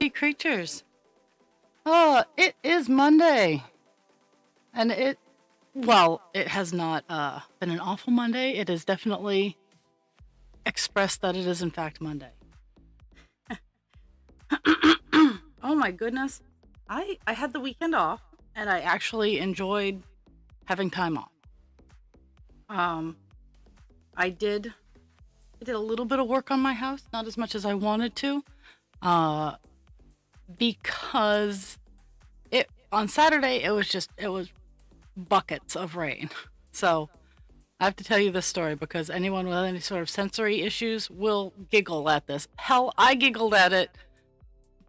Hey, creatures. Oh, it is Monday. And it has not been an awful Monday. It has definitely expressed that it is, in fact, Monday. Oh my goodness. I had the weekend off, and I actually enjoyed having time off. I did a little bit of work on my house, not as much as I wanted to, because on Saturday it was buckets of rain. So I have to tell you this story because anyone with any sort of sensory issues will giggle at this. Hell, I giggled at it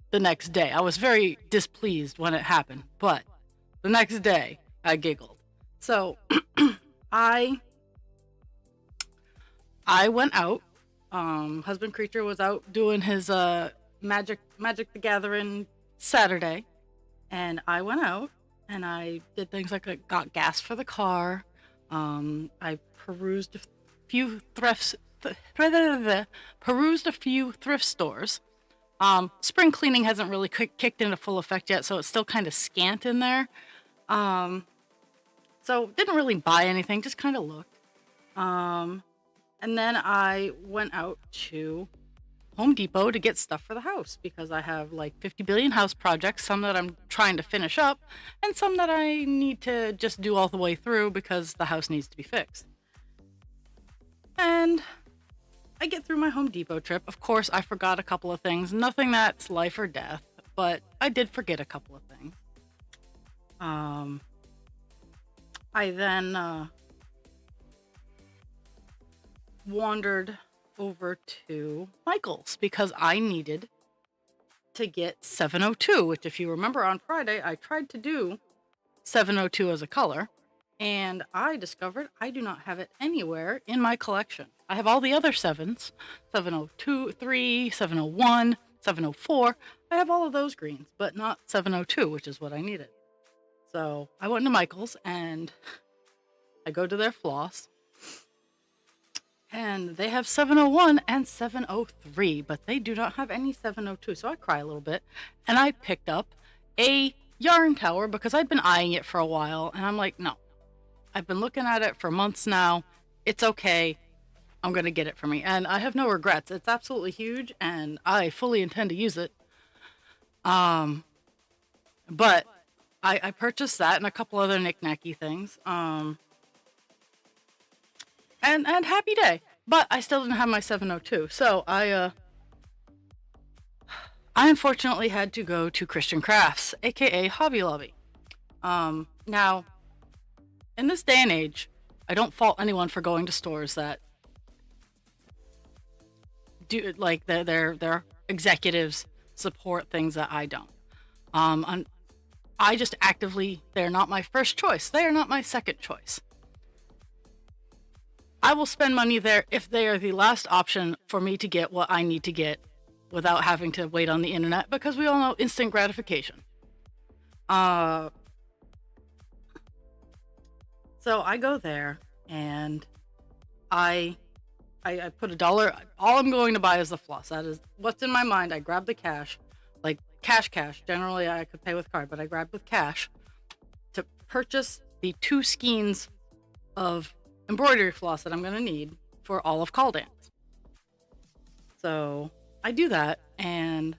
the next day. I was very displeased when it happened, but the next day I giggled. So I went out. Husband Creature was out doing his Magic the Gathering Saturday, and I went out and I did things like I got gas for the car. I perused a few thrift stores. Spring cleaning hasn't really kicked into full effect yet, so it's still kind of scant in there. So didn't really buy anything, just kind of looked. And then I went out to Home Depot to get stuff for the house because I have like 50 billion house projects, some that I'm trying to finish up and some that I need to just do all the way through because the house needs to be fixed. And I get through my Home Depot trip. Of course, I forgot a couple of things. Nothing that's life or death, but I did forget a couple of things. I then wandered over to Michael's because I needed to get 702, which if you remember on Friday, I tried to do 702 as a color, and I discovered I do not have it anywhere in my collection. I have all the other 7s, 702, 3, 701, 704. I have all of those greens, but not 702, which is what I needed. So I went to Michael's and I go to their floss. And they have 701 and 703, but they do not have any 702. So I cry a little bit. And I picked up a yarn tower because I'd been eyeing it for a while. And I'm like, no, I've been looking at it for months now. It's okay. I'm going to get it for me. And I have no regrets. It's absolutely huge. And I fully intend to use it. But I purchased that and a couple other knick-knacky things. And happy day. But I still didn't have my 702. So I unfortunately had to go to Christian Crafts, aka Hobby Lobby. Now, in this day and age, I don't fault anyone for going to stores that do like their executives support things that I don't. I just actively, they're not my first choice. They are not my second choice. I will spend money there if they are the last option for me to get what I need to get without having to wait on the internet, because we all know instant gratification. So I go there and I put $1. All I'm going to buy is the floss. That is what's in my mind. I grab the cash, like cash. Generally I could pay with card, but I grabbed with cash to purchase the 2 skeins of embroidery floss that I'm going to need for all of Call Dance. So I do that, and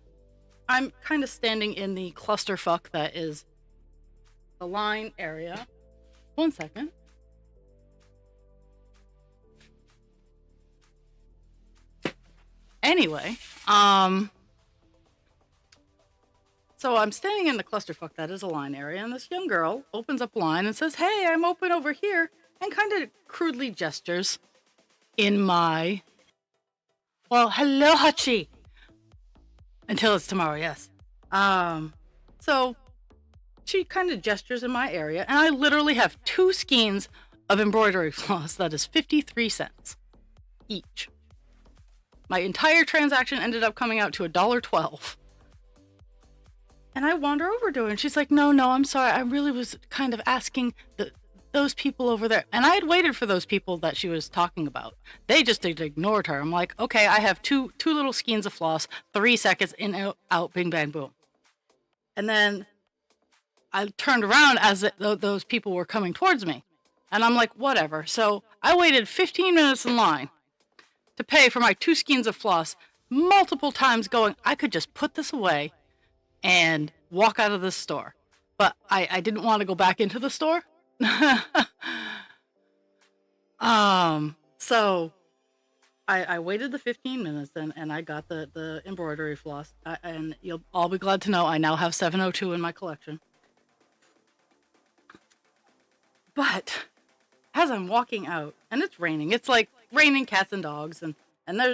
I'm kind of standing in the clusterfuck that is the line area. One second. Anyway, so I'm standing in the clusterfuck that is a line area, and this young girl opens up line and says, "Hey, I'm open over here," and kind of crudely gestures in my, well, hello, Hachi. Until it's tomorrow, yes. So she kind of gestures in my area, and I literally have 2 skeins of embroidery floss that is 53 cents each. My entire transaction ended up coming out to $1.12. And I wander over to her, and she's like, no, I'm sorry. I really was kind of asking those people over there. And I had waited for those people that she was talking about. They just ignored her. I'm like, okay, I have two little skeins of floss, 3 seconds in, out, bing, bang, boom. And then I turned around as those people were coming towards me. And I'm like, whatever. So I waited 15 minutes in line to pay for my 2 skeins of floss multiple times going, I could just put this away and walk out of this store. But I didn't want to go back into the store. So I waited the 15 minutes and I got the embroidery floss. And you'll all be glad to know I now have 702 in my collection. But as I'm walking out, and it's raining, it's like raining cats and dogs, and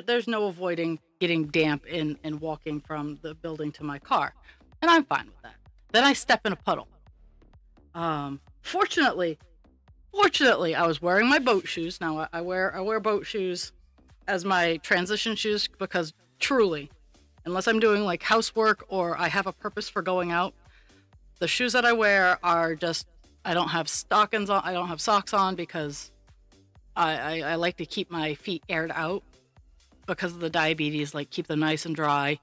there's no avoiding getting damp in walking from the building to my car. And I'm fine with that. Then I step in a puddle. Fortunately, I was wearing my boat shoes. Now I wear boat shoes as my transition shoes because truly, unless I'm doing like housework or I have a purpose for going out, the shoes that I wear are just, I don't have stockings on, I don't have socks on because I like to keep my feet aired out because of the diabetes, like keep them nice and dry.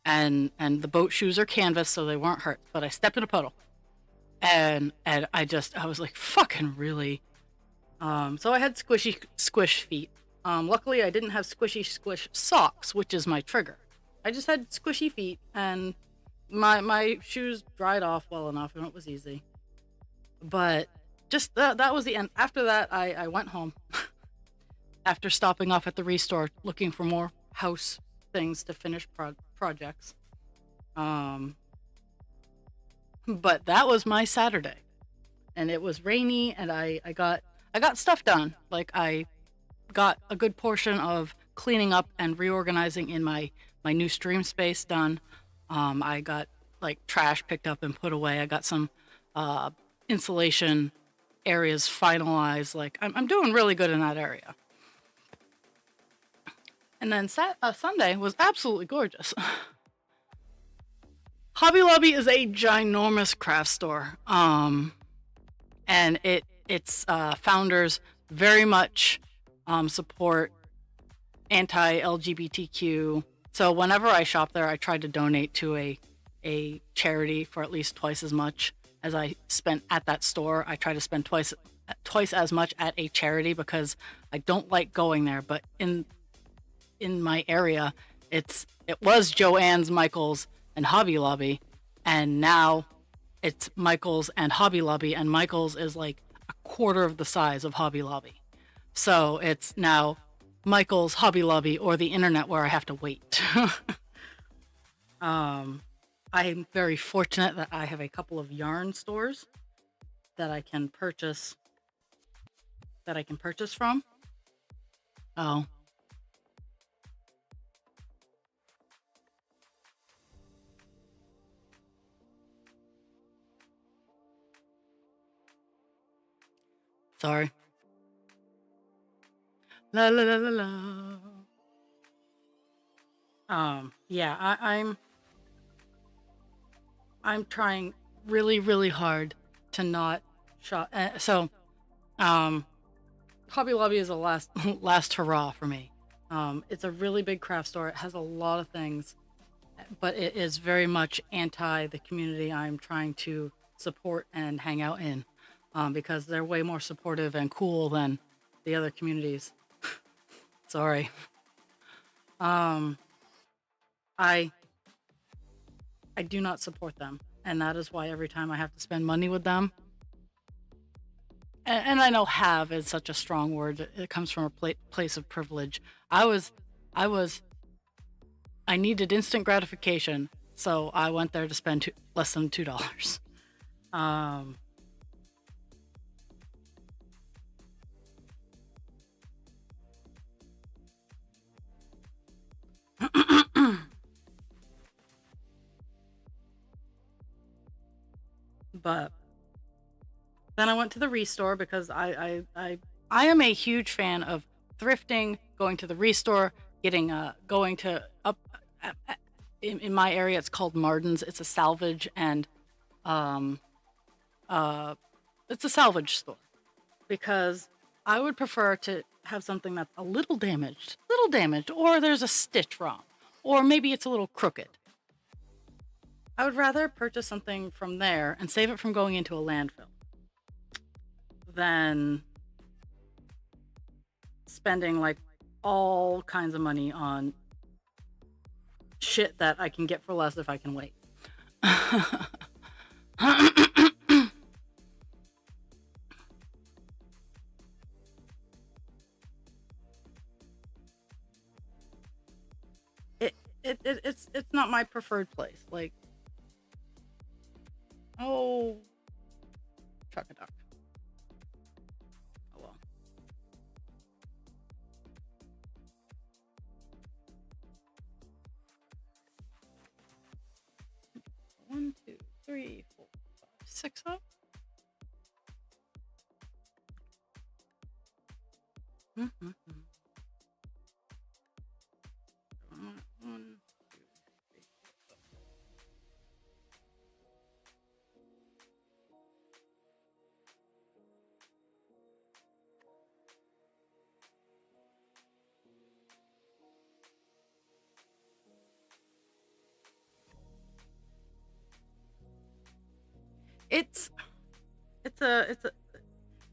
And the boat shoes are canvas, so they weren't hurt. But I stepped in a puddle. And I was like, fucking really? So I had squish feet. Luckily I didn't have squish socks, which is my trigger. I just had squishy feet, and my shoes dried off well enough, and it was easy. But just that was the end. After that, I went home. After stopping off at the Restore, looking for more house things to finish projects. But that was my Saturday, and it was rainy, and I got stuff done. Like I got a good portion of cleaning up and reorganizing in my new stream space done. I got like trash picked up and put away. I got some insulation areas finalized. Like I'm doing really good in that area. And then Sunday was absolutely gorgeous. Hobby Lobby is a ginormous craft store. And its founders very much support anti-LGBTQ. So whenever I shop there, I try to donate to a charity for at least twice as much as I spent at that store. I try to spend twice as much at a charity because I don't like going there. But in my area, it was Joann's, Michael's, and Hobby Lobby, and now it's Michael's and Hobby Lobby, and Michael's is like a quarter of the size of Hobby Lobby. So it's now Michael's, Hobby Lobby, or the internet where I have to wait. I'm very fortunate that I have a couple of yarn stores that I can purchase from. Oh. Sorry. La la la la la. Yeah, I'm trying really, really hard to not shop. Hobby Lobby is a last hurrah for me. It's a really big craft store. It has a lot of things, but it is very much anti the community I'm trying to support and hang out in. Because they're way more supportive and cool than the other communities. Sorry. I do not support them, and that is why every time I have to spend money with them, and I know "have" is such a strong word. It comes from a place of privilege. I needed instant gratification, so I went there to spend less than $2. But then I went to the Restore because I am a huge fan of thrifting, going to the Restore, going to up in my area. It's called Marden's. It's a salvage and it's a salvage store. because I would prefer to have something that's a little damaged, or there's a stitch wrong, or maybe it's a little crooked. I would rather purchase something from there and save it from going into a landfill than spending like all kinds of money on shit that I can get for less if I can wait. It's not my preferred place. Like, oh, truck a duck. Oh well. One, two, three, four, five, six up. Mm-hmm. One, two, three. It's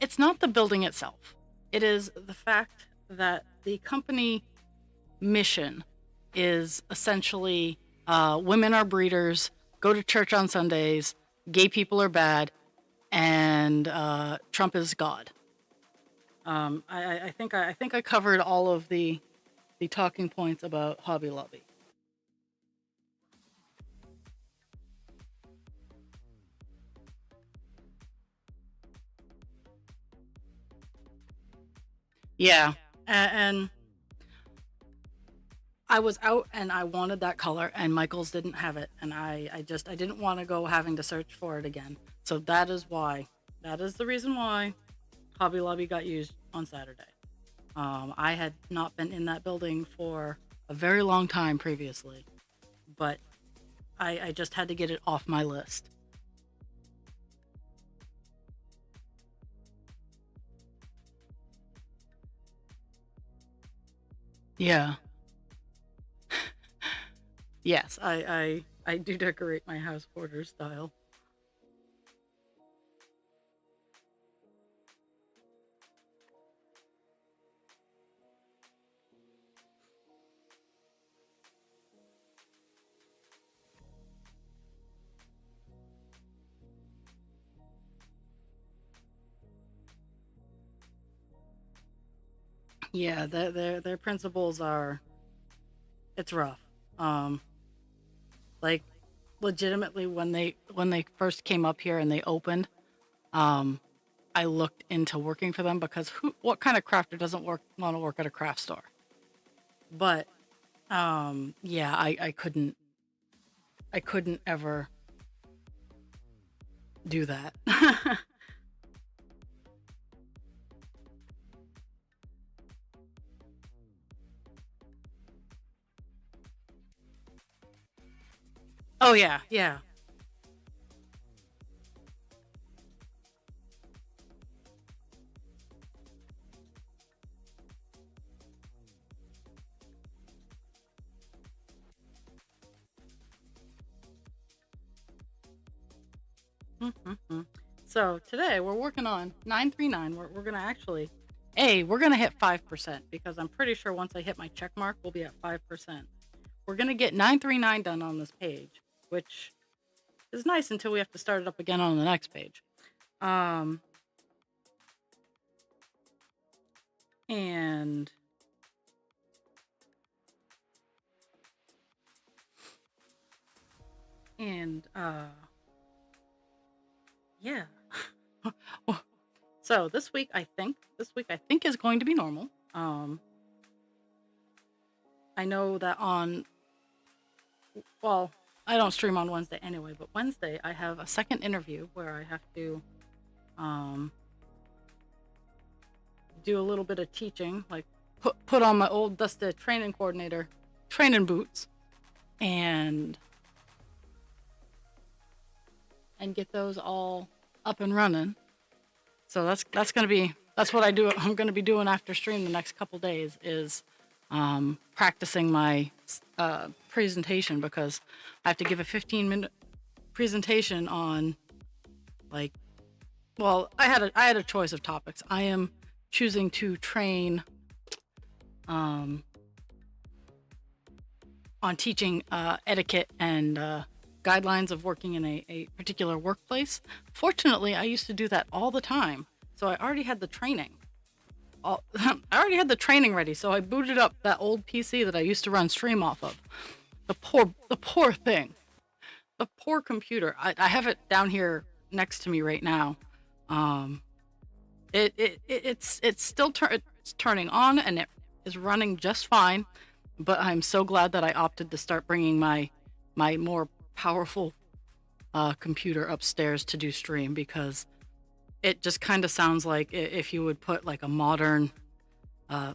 it's not the building itself. It is the fact that the company mission is essentially women are breeders, go to church on Sundays, gay people are bad, and Trump is God. I think I covered all of the talking points about Hobby Lobby. Yeah, and I was out and I wanted that color, and Michaels didn't have it, and I didn't want to go having to search for it again. So that is why. That is the reason why Hobby Lobby got used on Saturday. I had not been in that building for a very long time previously, but I just had to get it off my list. Yeah. Yes, I do decorate my house hoarder style. Yeah, their principles are, it's rough. Um, like legitimately when they first came up here and they opened, um, I looked into working for them because what kind of crafter doesn't want to work at a craft store? But yeah, I couldn't ever do that. Oh yeah, yeah. Mm-hmm. So today we're working on 939. We're gonna actually, we're gonna hit 5% because I'm pretty sure once I hit my check mark, we'll be at 5%. We're gonna get 939 done on this page, which is nice until we have to start it up again on the next page. Um, and and yeah. So this week I think is going to be normal. I know that well, I don't stream on Wednesday anyway, but Wednesday I have a second interview where I have to um do a little bit of teaching, like put on my old dusted training coordinator training boots and get those all up and running. So that's gonna be that's what I'm going to be doing after stream the next couple days is practicing my presentation, because I have to give a 15-minute presentation on, like, well, I had a choice of topics. I am choosing to train on teaching etiquette and guidelines of working in a particular workplace. Fortunately, I used to do that all the time, so I already had the training. I already had the training ready, so I booted up that old PC that I used to run stream off of. The poor thing. The poor computer. I have it down here next to me right now. It's still it's turning on, and it is running just fine. But I'm so glad that I opted to start bringing my more powerful computer upstairs to do stream, because it just kind of sounds like if you would put like a modern, I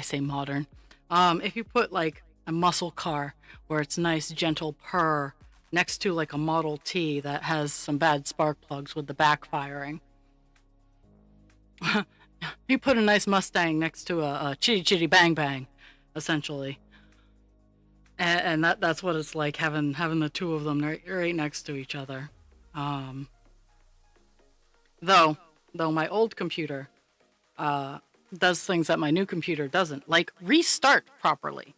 say modern, if you put like a muscle car where it's nice gentle purr next to like a Model T that has some bad spark plugs with the backfiring. You put a nice Mustang next to a chitty chitty bang bang, essentially. And that's what it's like having the two of them right next to each other. Though my old computer does things that my new computer doesn't, like restart properly.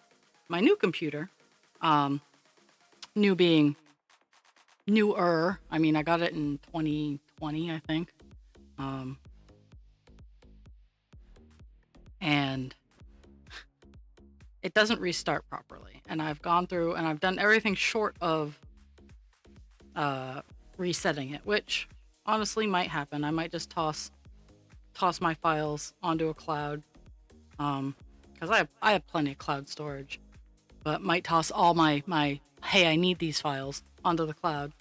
My new computer, new being newer. I mean, I got it in 2020, I think. And it doesn't restart properly. And I've gone through and I've done everything short of resetting it, which honestly might happen. I might just toss my files onto a cloud, because I have plenty of cloud storage, but might toss all my hey, I need these files onto the cloud.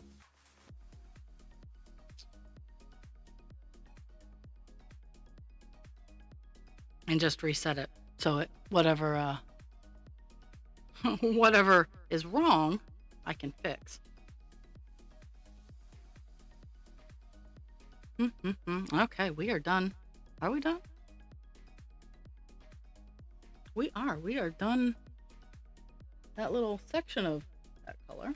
And just reset it, so it whatever whatever is wrong, I can fix. Okay, we are done. Are we done? We are done that little section of that color.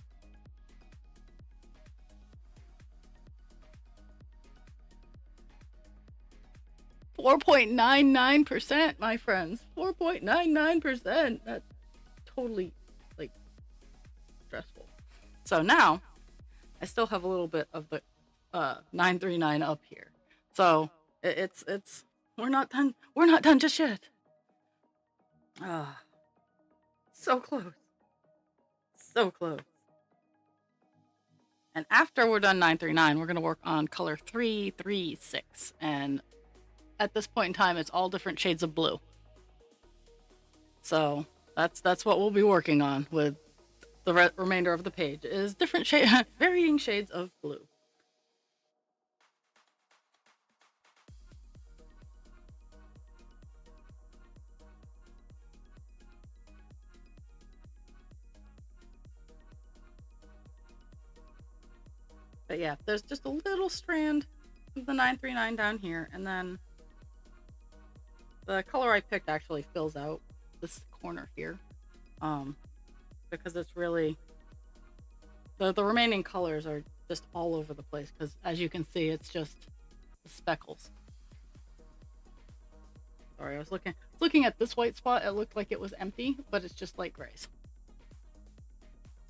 .99%, my friends. 4.99%. That's totally, like, stressful. So now, I still have a little bit of the 939 up here. So it's we're not done. We're not done just yet. So close. So close. And after we're done 939, we're gonna work on color 336. And at this point in time, it's all different shades of blue. So that's what we'll be working on with the remainder of the page, is different varying shades of blue. But yeah, there's just a little strand of the 939 down here, and then the color I picked actually fills out this corner here, because it's really the remaining colors are just all over the place, because as you can see, it's just the speckles. Sorry, I was looking at this white spot. It looked like it was empty, but it's just light grays.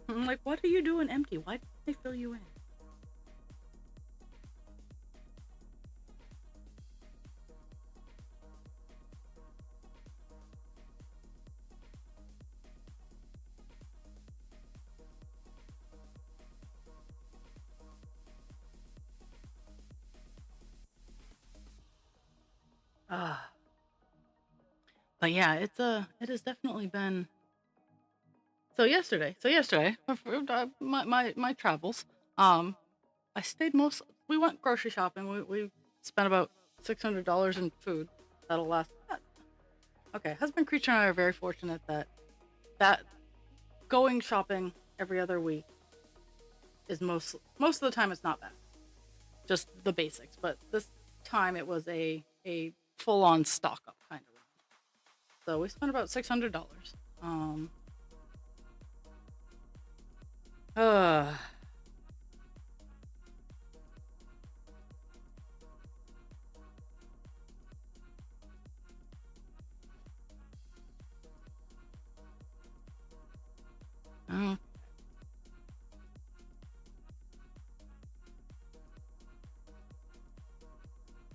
I'm like, what are you doing empty? Why did they fill you in? But yeah, it has definitely been. So yesterday, my travels, I stayed we went grocery shopping. We spent about $600 in food. That'll last. Okay, husband, creature, and I are very fortunate that going shopping every other week is most of the time it's not bad. Just the basics, but this time it was a full on stock up kind of. So we spent about $600. Uh, uh,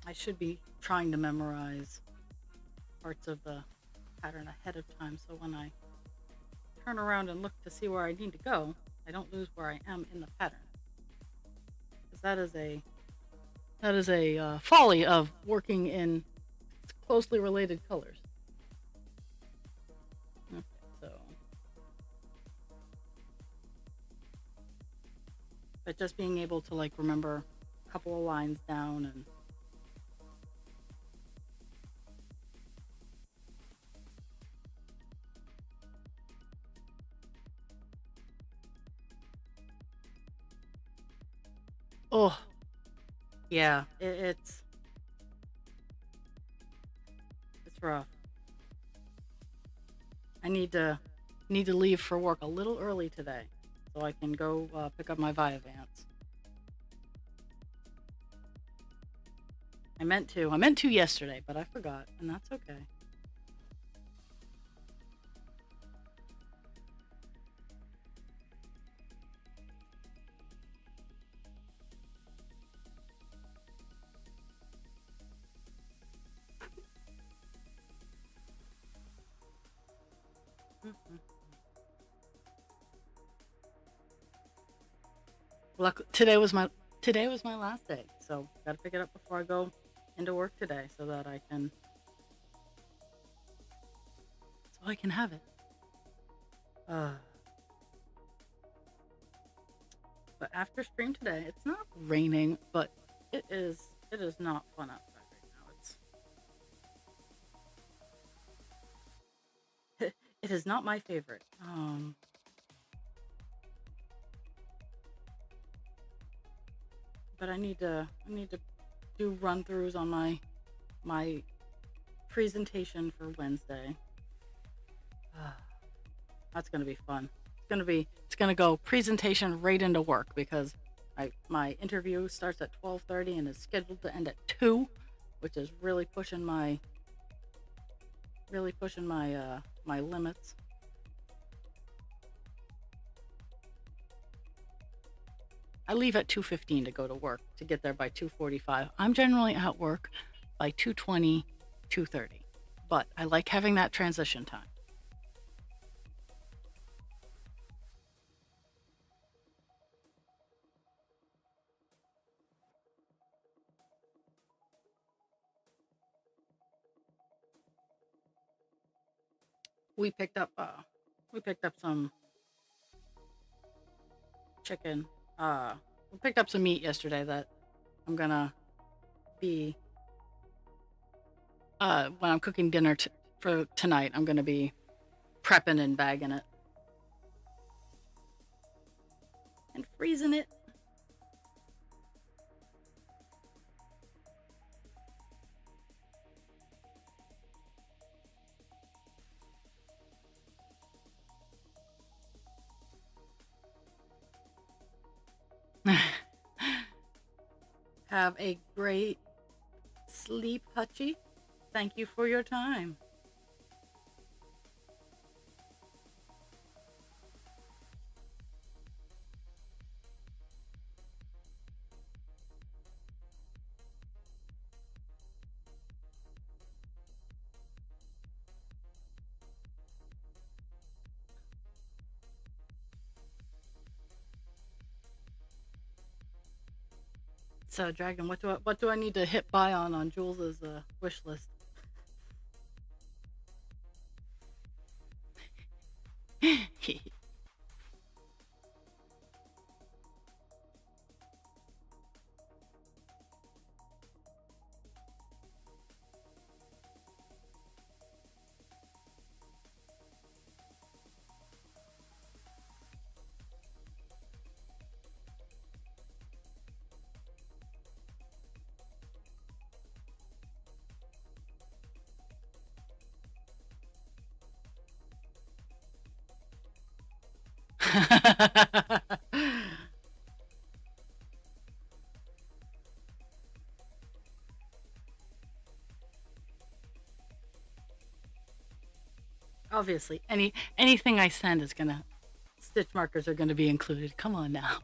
I should be trying to memorize parts of the pattern ahead of time so when I turn around and look to see where I need to go, I don't lose where I am in the pattern. Because that is a folly of working in closely related colors. Okay, so but just being able to like remember a couple of lines down and oh yeah, it's rough. I need to leave for work a little early today so I can go pick up my Viavance. I meant to yesterday, but I forgot, and that's okay. Mhm. Luck today was my last day, so gotta pick it up before I go into work today so I can have it. Uh, but after stream today, it's not raining, but it is not fun outside right now. It is not my favorite. But I need to do run throughs on my presentation for Wednesday. That's gonna be fun. It's gonna go presentation right into work because my interview starts at 12:30 and is scheduled to end at 2, which is really pushing my my limits. I leave at 2:15 to go to work to get there by 2:45. I'm generally at work by 2:20, 2:30. But I like having that transition time. We picked up uh we picked up some chicken. Uh we picked up some meat yesterday that I'm gonna be when I'm cooking dinner for tonight, I'm gonna be prepping and bagging it and freezing it. Have a great sleep, Hutchie. Thank you for your time. So, Dragon, what do I need to hit buy on Jules's wish list? Obviously, anything I send is gonna stitch markers are gonna be included. Come on now.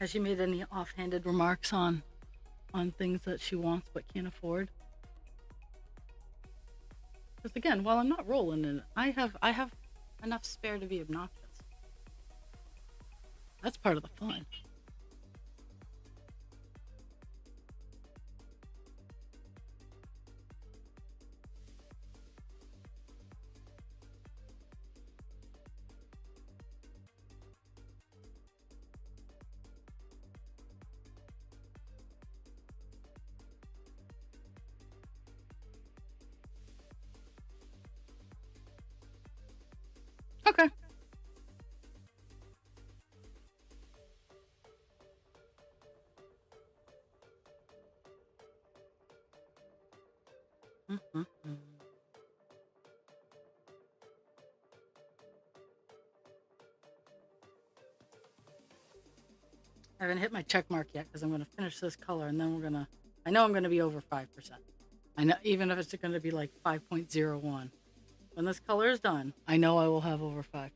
Has she made any offhanded remarks on things that she wants but can't afford? Because again, while I'm not rolling in it, I have enough spare to be obnoxious. That's part of the fun. Okay. Mm-hmm. I haven't hit my check mark yet because I'm going to finish this color and then I know I'm going to be over 5%. I know, even if it's going to be like 5.01. When this color is done, I know I will have over 5%.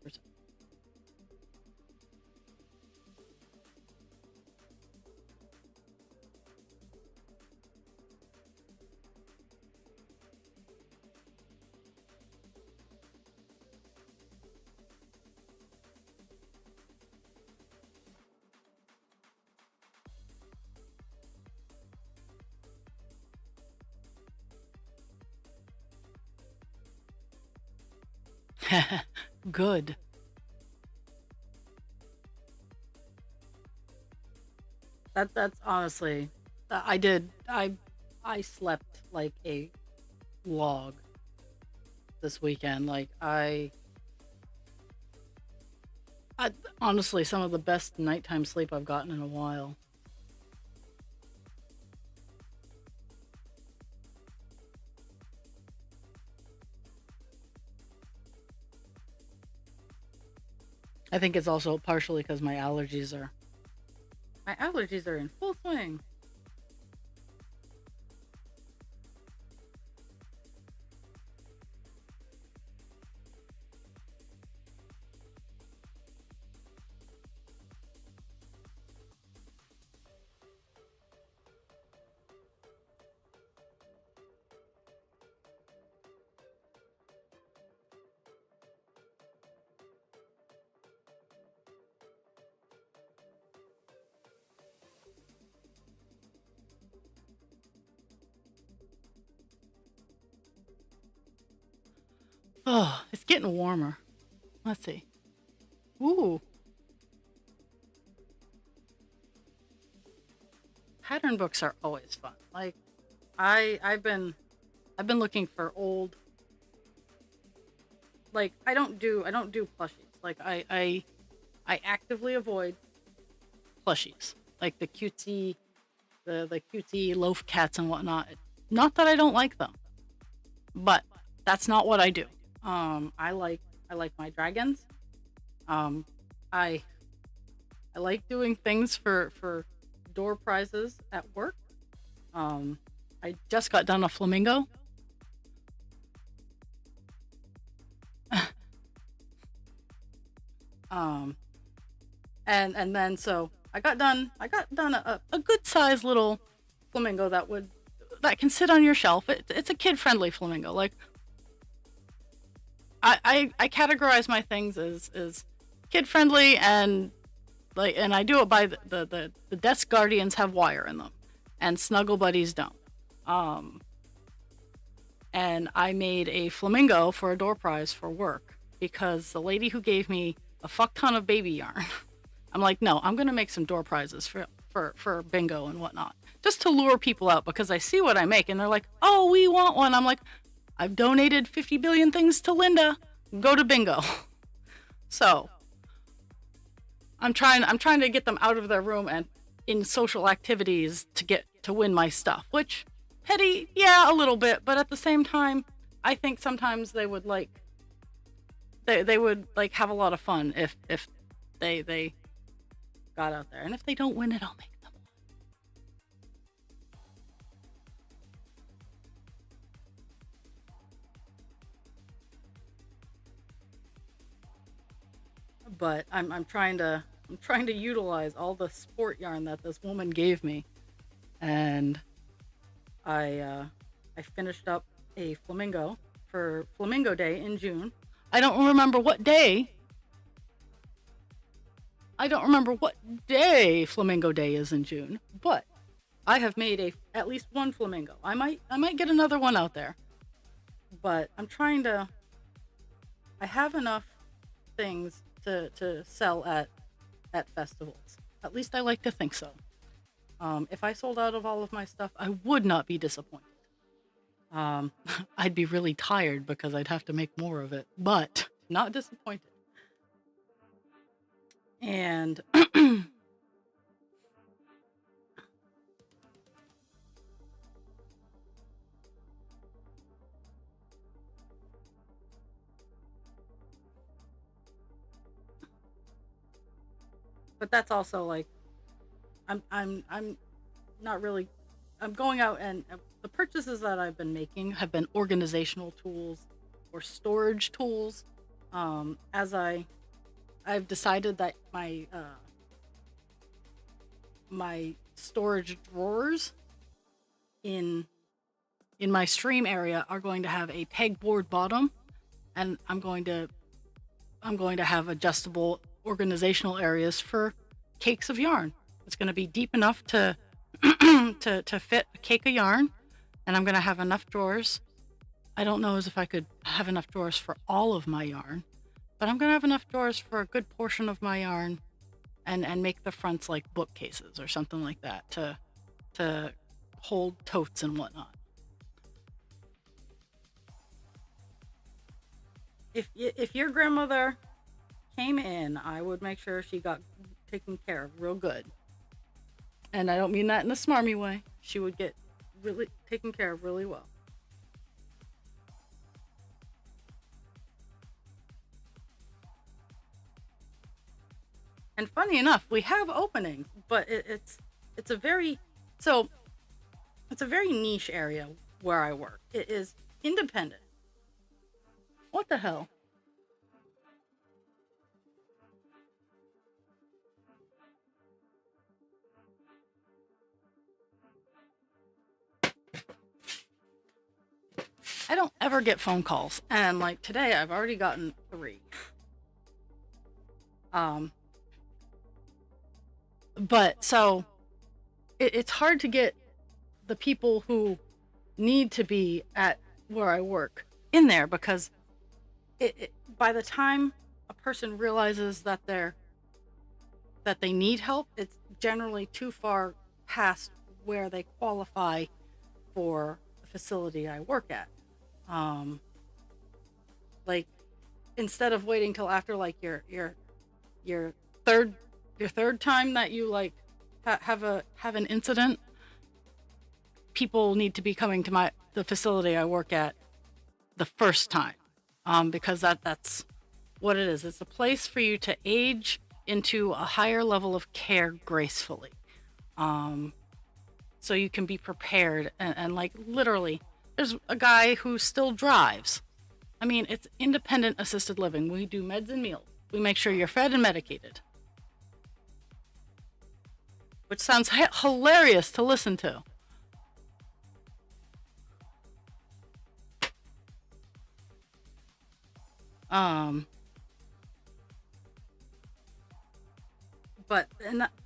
Good. That's honestly, I slept like a log this weekend. Like I honestly some of the best nighttime sleep I've gotten in a while. I think it's also partially because my allergies are in full swing. Oh, it's getting warmer. Let's see. Ooh, pattern books are always fun. Like I've been looking for old, like I don't do plushies. Like I actively avoid plushies. Like the cutesy loaf cats and whatnot. Not that I don't like them, but that's not what I do. I I like my dragons. Um, I I like doing things for door prizes at work. Um, I just got done a flamingo. Um, and then so I got done a good sized little flamingo that can sit on your shelf. It's a kid friendly flamingo. Like I categorize my things as kid friendly and like, and I do it by the desk guardians have wire in them and snuggle buddies don't. Um, and I made a flamingo for a door prize for work because the lady who gave me a fuck ton of baby yarn I'm like, no, I'm gonna make some door prizes for bingo and whatnot, just to lure people out, because I see what I make and they're like, oh, we want one. I'm like, I've donated 50 billion things to Linda. Go to bingo. So I'm trying to get them out of their room and in social activities to win my stuff, which petty, yeah, a little bit, but at the same time, I think sometimes they would they would like have a lot of fun if they got out there. And if they don't win it, I'll make them. But I'm trying to utilize all the sport yarn that this woman gave me, and I finished up a flamingo for Flamingo Day in June. I don't remember what day. I don't remember what day Flamingo Day is in June, but I have made at least one flamingo. I might get another one out there, but I'm trying to. I have enough things to sell at festivals. At least I like to think so. If I sold out of all of my stuff, I would not be disappointed. I'd be really tired because I'd have to make more of it, but not disappointed. And but that's also like I'm not really. I'm going out, and the purchases that I've been making have been organizational tools or storage tools. As I've decided that my storage drawers in my stream area are going to have a pegboard bottom, and I'm going to have adjustable organizational areas for cakes of yarn. It's going to be deep enough to to fit a cake of yarn, and I'm going to have enough drawers. I don't know as if I could have enough drawers for all of my yarn, but I'm going to have enough drawers for a good portion of my yarn, and make the fronts like bookcases or something like that to hold totes and whatnot. If your grandmother came in, I would make sure she got taken care of real good. And I don't mean that in a smarmy way. She would get really taken care of really well. And funny enough, we have openings, but it's a very it's a very niche area where I work. It is independent. What the hell? I don't ever get phone calls, and like today I've already gotten 3. Um but so it's hard to get the people who need to be at where I work in there, because by the time a person realizes that they need help, it's generally too far past where they qualify for the facility I work at. Like, instead of waiting till after like your third time that you like have an incident, people need to be coming to the facility I work at the first time, because that's what it is. It's a place for you to age into a higher level of care gracefully, so you can be prepared, and like literally there's a guy who still drives. I mean, it's independent assisted living. We do meds and meals. We make sure you're fed and medicated, which sounds hilarious to listen to. But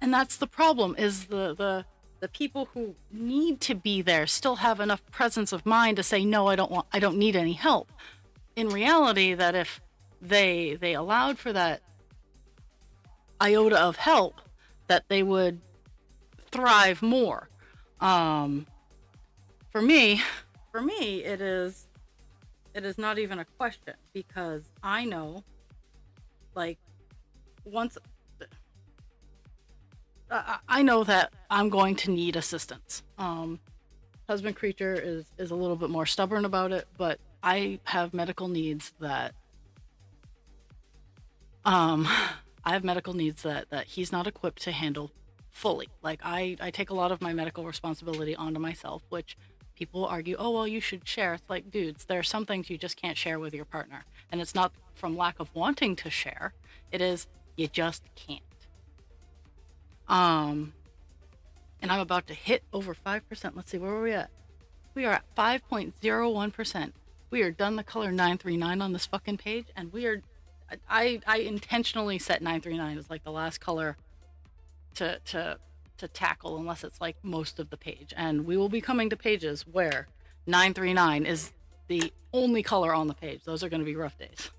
that's the problem, is the people who need to be there still have enough presence of mind to say, no, I don't need any help. In reality, that if they allowed for that iota of help, that they would thrive more. Um, for me, for me, it is not even a question, because I know, like, once I know that I'm going to need assistance. Husband creature is a little bit more stubborn about it, but I have medical needs that um I have medical needs that he's not equipped to handle fully. Like, I take a lot of my medical responsibility onto myself, which people argue, oh well, you should share. It's like, dudes, there are some things you just can't share with your partner. And it's not from lack of wanting to share. It is, you just can't. Um and I'm about to hit over 5%. Let's see, where are we at? We are at 5.01%. We are done the color 939 on this fucking page, and we are. I intentionally set 939 as like the last color to tackle, unless it's like most of the page. And we will be coming to pages where 939 is the only color on the page. Those are going to be rough days.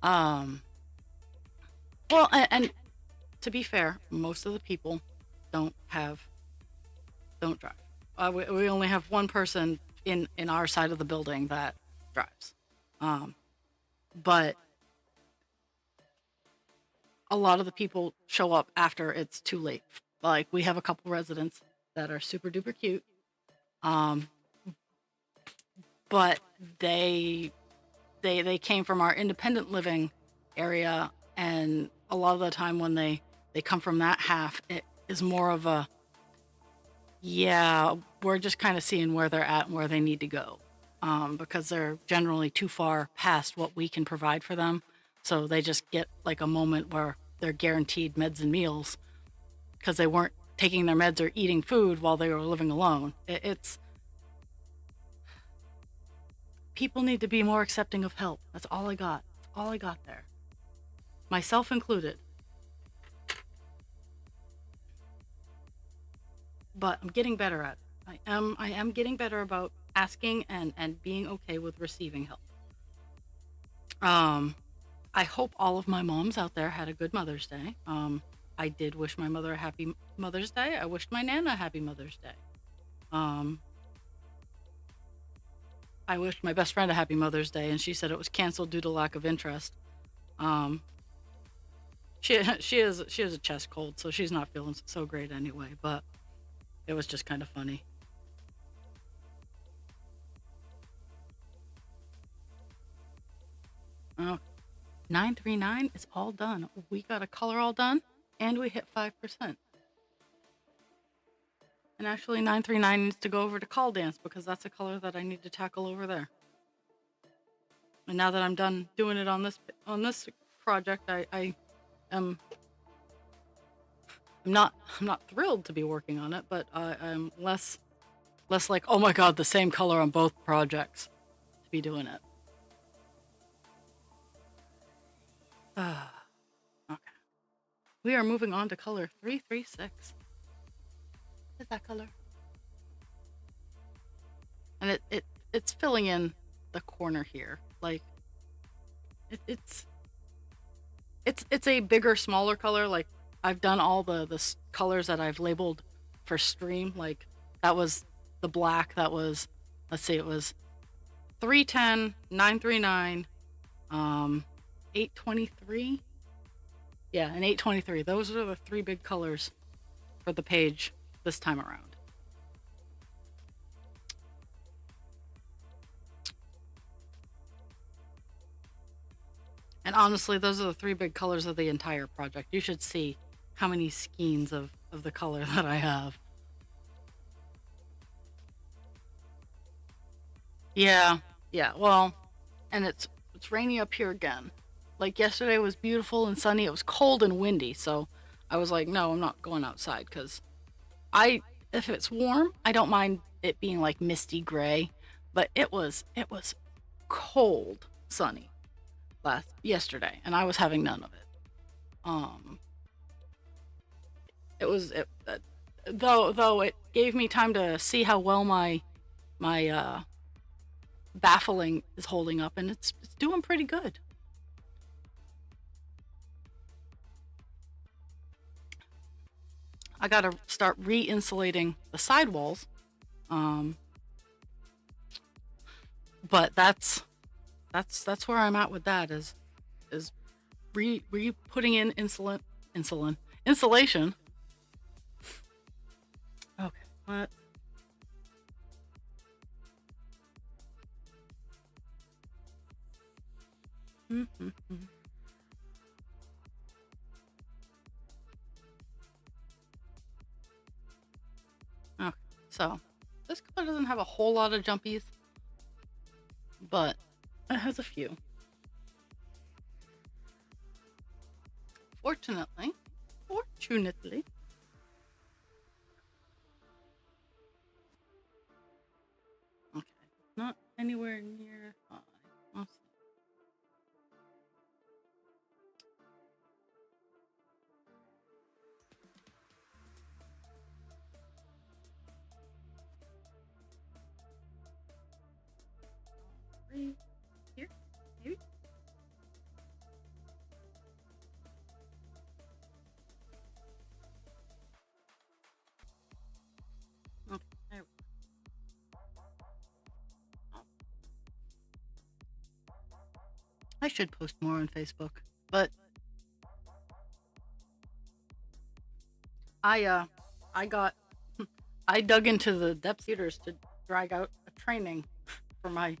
Well, and to be fair, most of the people don't drive. We only have one person in our side of the building that drives. But a lot of the people show up after it's too late. Like, we have a couple residents that are super duper cute. But they came from our independent living area, and a lot of the time when they come from that half, it is more of a, yeah, we're just kind of seeing where they're at and where they need to go, because they're generally too far past what we can provide for them. So they just get like a moment where they're guaranteed meds and meals because they weren't taking their meds or eating food while they were living alone. It's people need to be more accepting of help. That's all I got. That's all I got there. Myself included. But I'm getting better at it. I am getting better about asking and being okay with receiving help. I hope all of my moms out there had a good Mother's Day. I did wish my mother a happy Mother's Day. I wished my Nana a happy Mother's Day. I wished my best friend a happy Mother's Day, and she said it was canceled due to lack of interest. She has a chest cold, so she's not feeling so great anyway. But it was just kind of funny. Oh, 939 is all done. We got a color all done, and we hit 5%. And actually, 939 needs to go over to Call Dance, because that's a color that I need to tackle over there. And now that I'm done doing it on this project, I am. I'm not thrilled to be working on it, but I'm less like, oh my god, the same color on both projects to be doing it. Okay. We are moving on to color 336. What is that color? And it's filling in the corner here. Like, it's a bigger, smaller color. Like, I've done all the colors that I've labeled for stream. Like, that was the black. That was, let's see, it was 310, 939, 823. Yeah, and 823. Those are the three big colors for the page this time around. And honestly, those are the three big colors of the entire project. You should see how many skeins of the color that I have. Yeah, well, and it's rainy up here again. Like, yesterday was beautiful and sunny. It was cold and windy, so I was like, no, I'm not going outside, because if it's warm, I don't mind it being like misty gray, but it was cold sunny yesterday, and I was having none of it. Though it gave me time to see how well my baffling is holding up, and it's doing pretty good. I gotta start re-insulating the sidewalls. But that's where I'm at with that is putting in insulation. Okay, what? Okay, so this color doesn't have a whole lot of jumpies, but it has a few. Fortunately. Okay, not anywhere near high. Let's see. Right here, maybe. Okay, there we go. I should post more on Facebook, but I got I dug into the depth theaters to drag out a training for my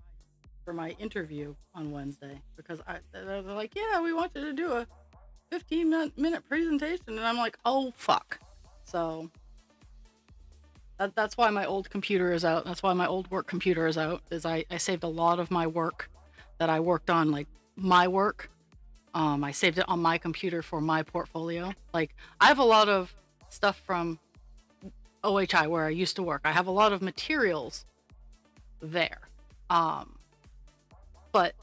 interview on Wednesday because they're like, yeah, we want you to do a 15-minute presentation, and I'm like, oh fuck. So that's why my old computer is out. That's why my old work computer is out. Is I saved a lot of my work that I worked on, like my work. I saved it on my computer for my portfolio. Like I have a lot of stuff from OHI where I used to work. I have a lot of materials there. But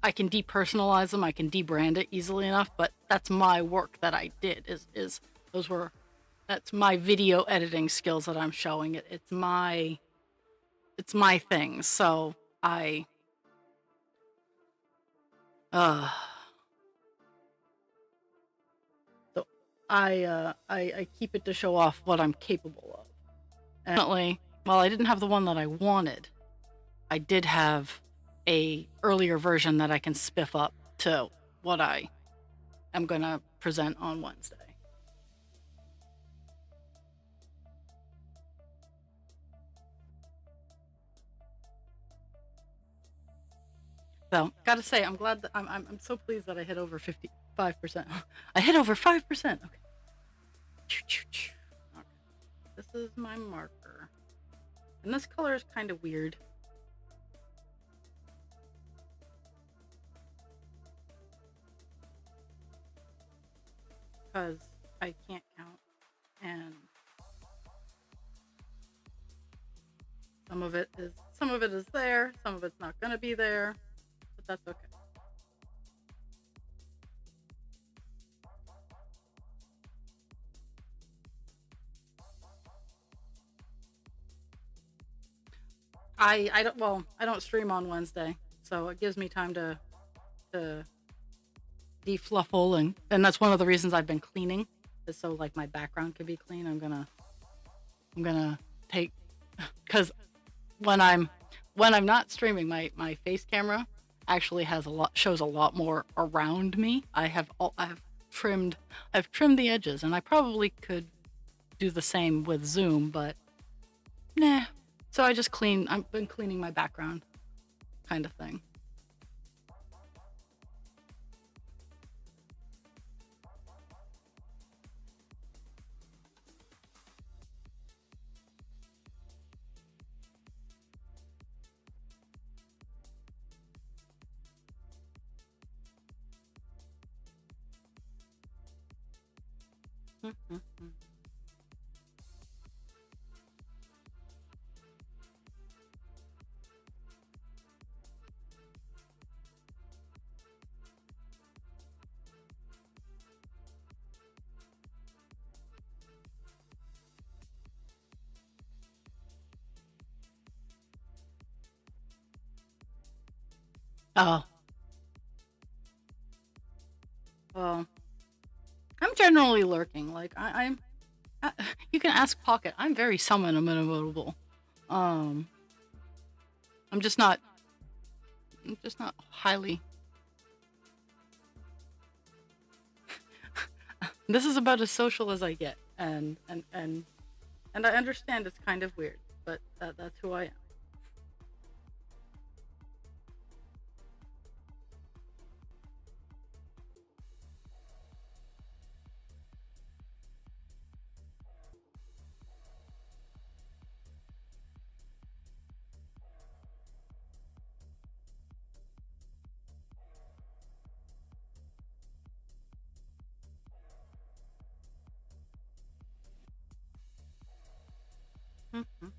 I can depersonalize them. I can debrand it easily enough, but that's my work that I did that's my video editing skills that I'm showing it. It's my thing. So I keep it to show off what I'm capable of. And definitely, while I didn't have the one that I wanted, I did have a earlier version that I can spiff up to what I am gonna present on Wednesday. So, gotta say, I'm glad that I'm so pleased that I hit over 55%. I hit over 5%. Okay. Okay. This is my marker, and this color is kind of weird. Because I can't count, and some of it is there, some of it's not gonna be there, but that's okay. I don't stream on Wednesday, so it gives me time to defluffle, and that's one of the reasons I've been cleaning, is so like my background can be clean. I'm gonna take, because when I'm not streaming, my face camera actually shows a lot more around me. I've trimmed the edges, and I probably could do the same with Zoom, but nah. So I've been cleaning my background, kind of thing. Oh, well, I'm generally lurking. Like I'm Uh, you can ask Pocket. I'm very summonable. Um, I'm just not. I'm just not highly. This is about as social as I get, and I understand it's kind of weird, but that's who I am. Mhm.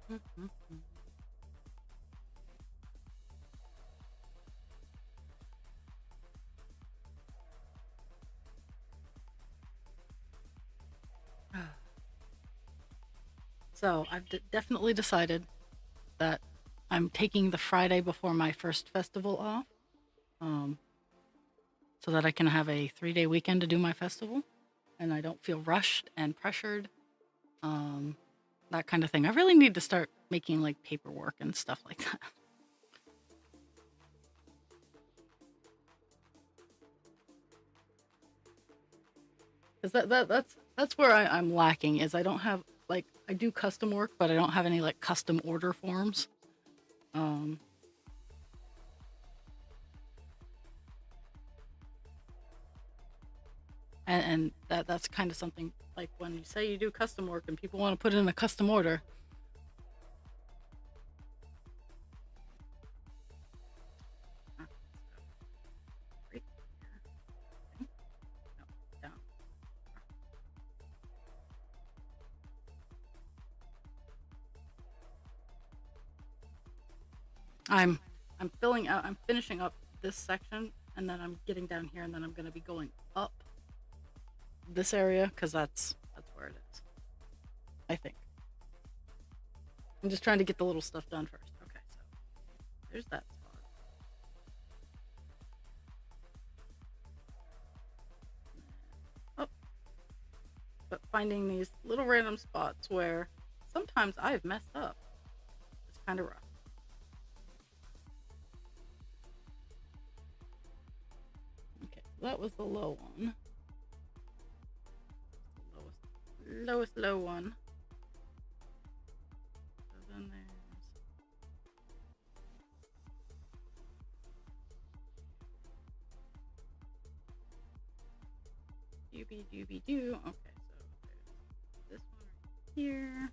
Mhm. So I've definitely decided that I'm taking the Friday before my first festival off, um, so that I can have a 3-day weekend to do my festival, and I don't feel rushed and pressured, um, that kind of thing. I really need to start making like paperwork and stuff like that. Because that's where I'm lacking is I don't have like I do custom work, but I don't have any like custom order forms. Um, and that's kind of something like when you say you do custom work and people want to put in a custom order. uh, right here, no, down. I'm I'm filling out. I'm finishing up this section, and then I'm getting down here, and then I'm going to be going up this area because that's where it is. I think I'm just trying to get the little stuff done first. Okay, so there's that spot. Oh, but finding these little random spots where sometimes I've messed up. It's kind of rough. Okay, so that was the low one. Lowest low one. So then there's doobie doobie doo. Okay, so there's this one right here.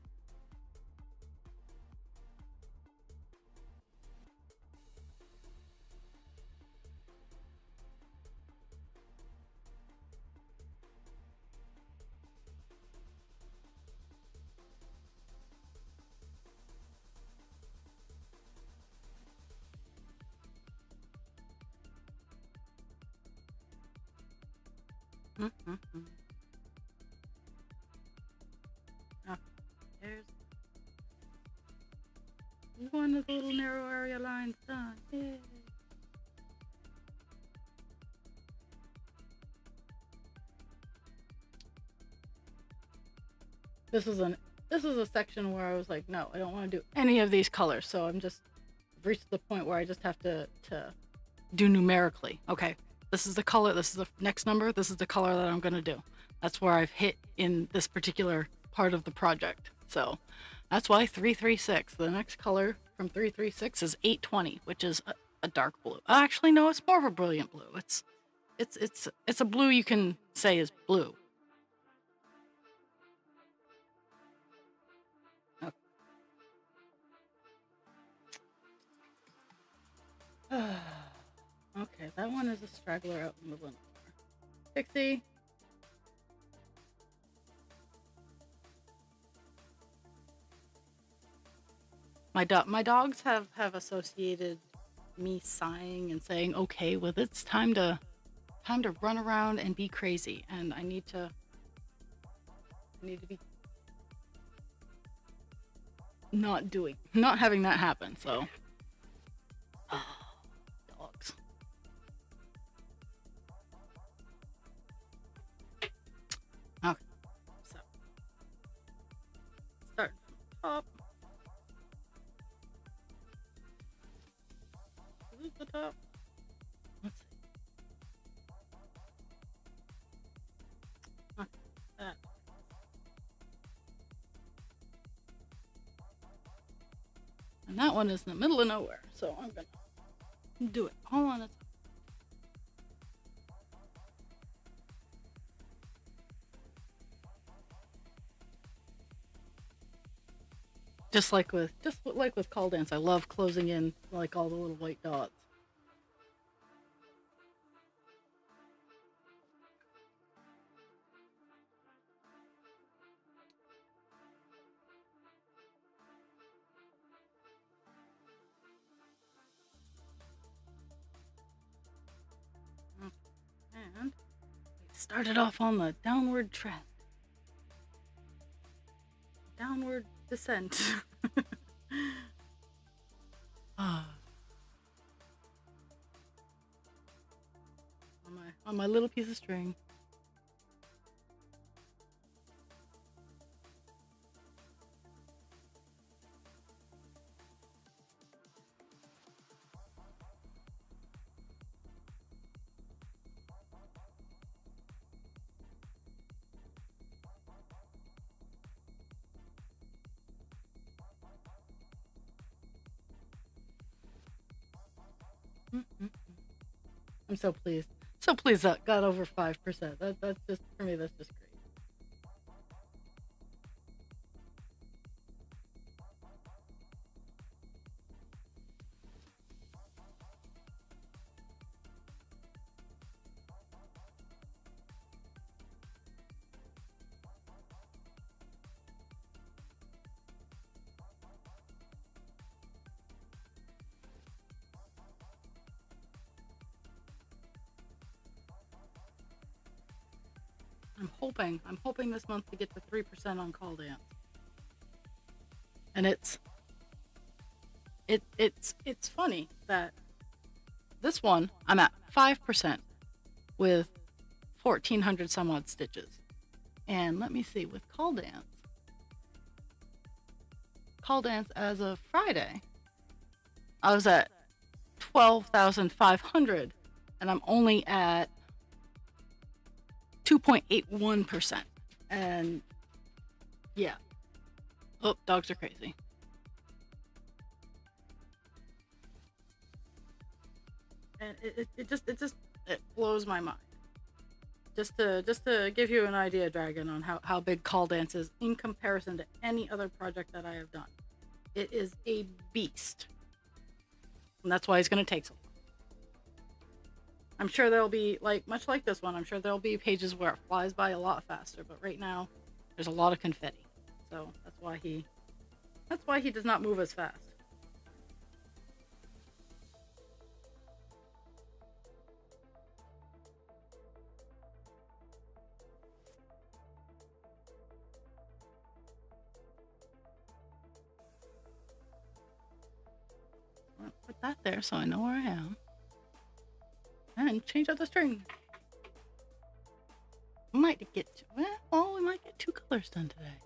Mm-hmm. Oh, there's one of the little narrow area lines done. Yay. This is an this is a section where I was like, no, I don't want to do any of these colors. So I'm just reached the point where I just have to do numerically. Okay, this is the color. This is the next number. This is the color that I'm gonna do. That's where I've hit in this particular part of the project. So that's why 336. The next color from 336 is 820, which is a dark blue. Actually, no, it's more of a brilliant blue. It's a blue you can say is blue. Okay. Okay, that one is a straggler out in the middle. Pixie. My dogs have associated me sighing and saying okay with it's time to run around and be crazy, and I need to be not having that happen. So dogs. Okay, so start from the top. Is this the top? Let's see. Okay, that. And that one is in the middle of nowhere, so I'm gonna do it all on its own. Just like with call dance, I love closing in like all the little white dots. And we started off on the downward trend, downward descent. Ah, on my little piece of string. Mm-mm. I'm so pleased. So pleased that got over 5%. That's just for me. That's just great. I'm hoping this month to get to 3% on call dance. And it's funny that this one I'm at 5% with 1,400 some odd stitches. And let me see, with call dance as of Friday, I was at 12,500, and I'm only at 2.81%. And yeah, oh, dogs are crazy. And it blows my mind. Just to give you an idea, Dragon, on how big call dance is in comparison to any other project that I have done. It is a beast. And that's why it's gonna take so long. I'm sure there'll be much like this one, I'm sure there'll be pages where it flies by a lot faster, but right now there's a lot of confetti. So that's why he does not move as fast. I'll put that there so I know where I am. And change out the string. We might get 2 colors done today.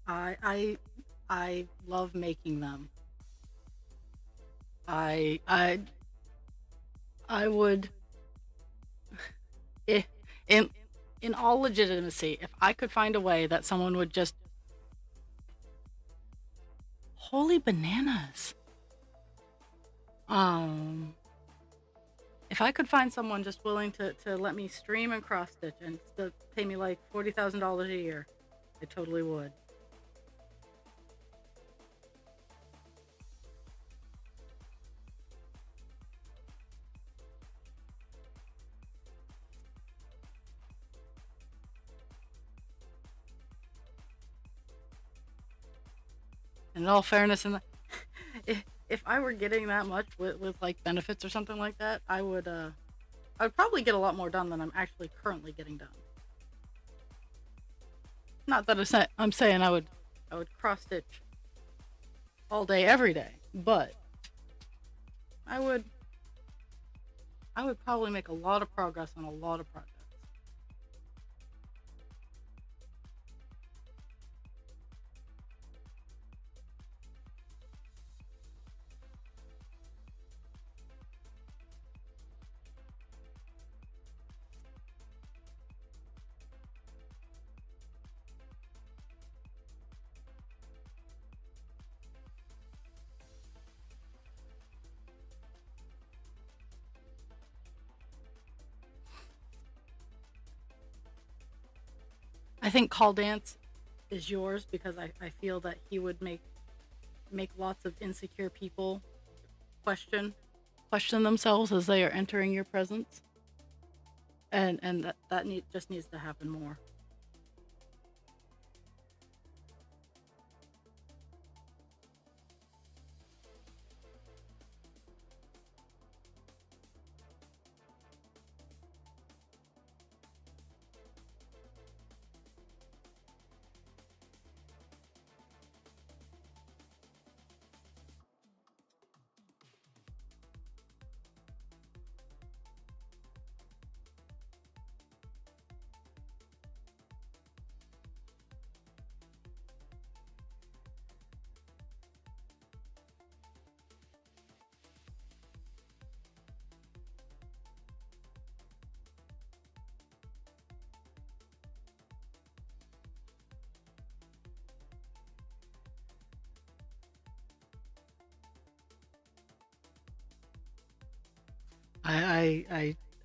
I I I love making them. I I I would i- in in all legitimacy, if I could find a way that someone would just holy bananas. Um if I could find someone just willing to let me stream and cross stitch and still pay me like $40,000 a year, I totally would. In all fairness, if I were getting that much with like benefits or something like that, I would probably get a lot more done than I'm actually currently getting done. Not that I'm saying I would cross stitch all day every day, but I would I would probably make a lot of progress on a lot of projects. I think Call Dance is yours because I feel that he would make lots of insecure people question question themselves as they are entering your presence, and just needs to happen more.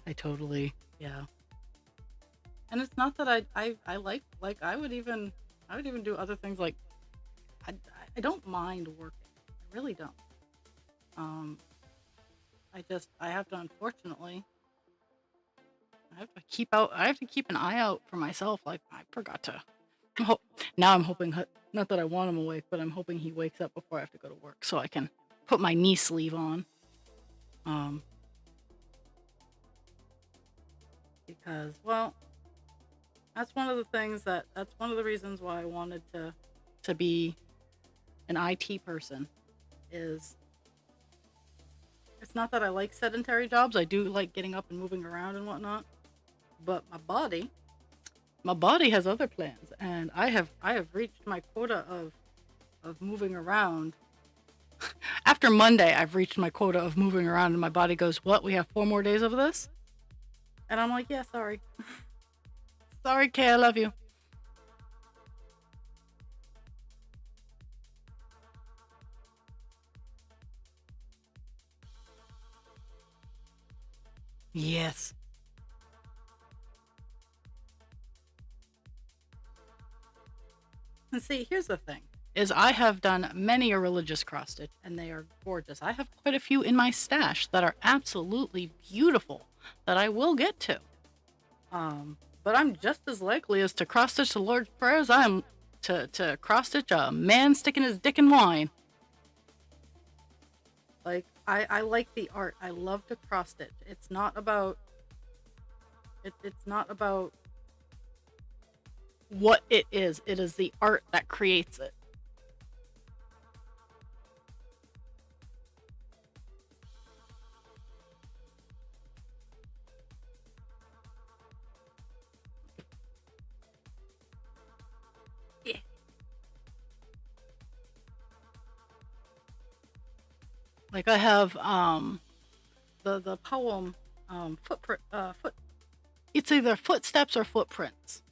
I totally, yeah. And it's not that I like I would even do other things like I I don't mind working. I really don't. Um, I have to, unfortunately, I have to keep an eye out for myself. Like I forgot to. I'm ho- Now I'm hoping, not that I want him awake, but I'm hoping he wakes up before I have to go to work so I can put my knee sleeve on. Um, because well, that's one of the reasons why I wanted to be an IT person. Is it's not that I like sedentary jobs. I do like getting up and moving around and whatnot, but my body has other plans, and I have reached my quota of moving around. After Monday, I've reached my quota of moving around, and my body goes, "What? We have 4 more days of this?" And I'm like, "Yeah, sorry, sorry, Kay, I love you." Yes. And see, here's the thing: is I have done many a religious cross stitch, and they are gorgeous. I have quite a few in my stash that are absolutely beautiful that I will get to. But I'm just as likely as to cross stitch the Lord's Prayer as I am to cross stitch a man sticking his dick in wine. Like I like the art. I love to cross stitch. It's not about what it is. It is the art that creates it. Yeah. Like I have the poem footprint foot it's either footsteps or footprints.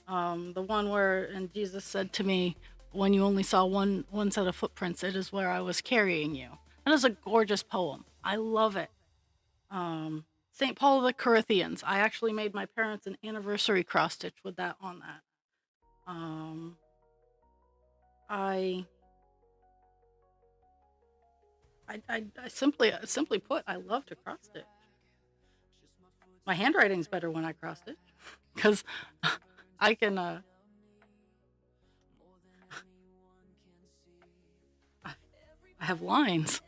The one where and Jesus said to me, when you only saw one set of footprints, it is where I was carrying you. That is a gorgeous poem. I love it. St. Paul of the Corinthians. I actually made my parents an anniversary cross stitch with that on that. Um, I, I simply put, I love to cross stitch. My handwriting's better when I cross stitch because I can. I have lines.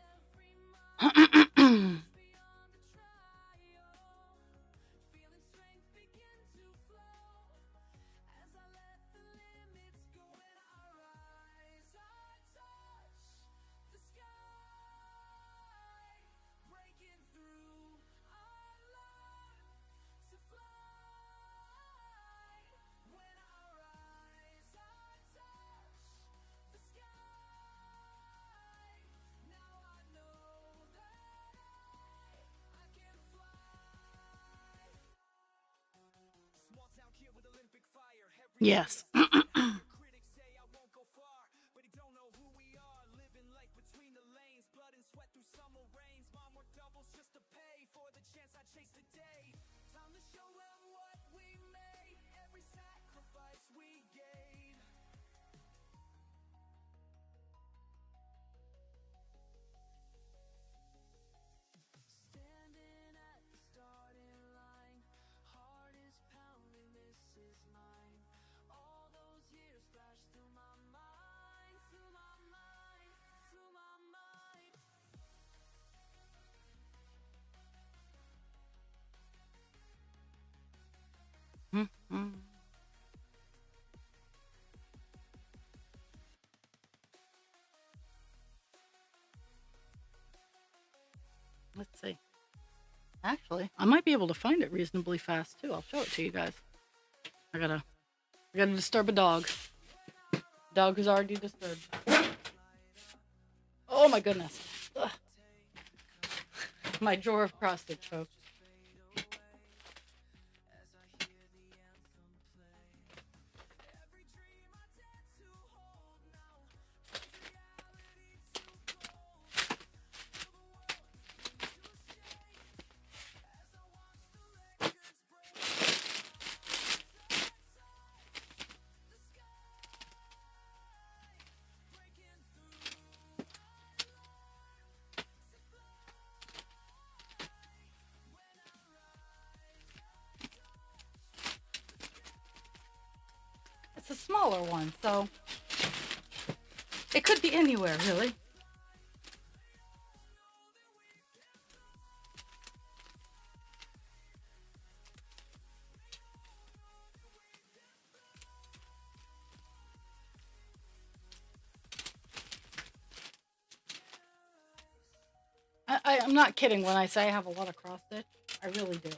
Yes. Let's see. Actually, I might be able to find it reasonably fast too. I'll show it to you guys. I gotta disturb a dog. Dog who's already disturbed. Oh my goodness. Ugh. My drawer of cross stitch, folks. It's a smaller one, so it could be anywhere, really. I'm not kidding when I say I have a lot of cross stitch. I really do.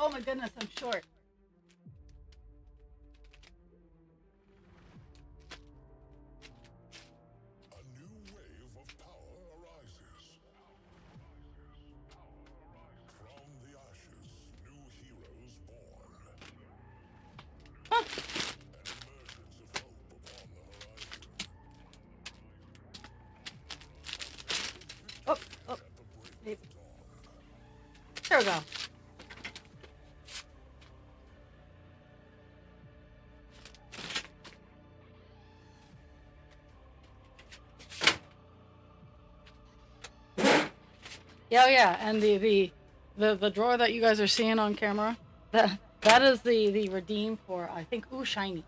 Oh my goodness, I'm short. Oh, oh. There we go. Yeah, oh yeah, and the The drawer that you guys are seeing on camera, that is the redeem for, I think, ooh, shiny.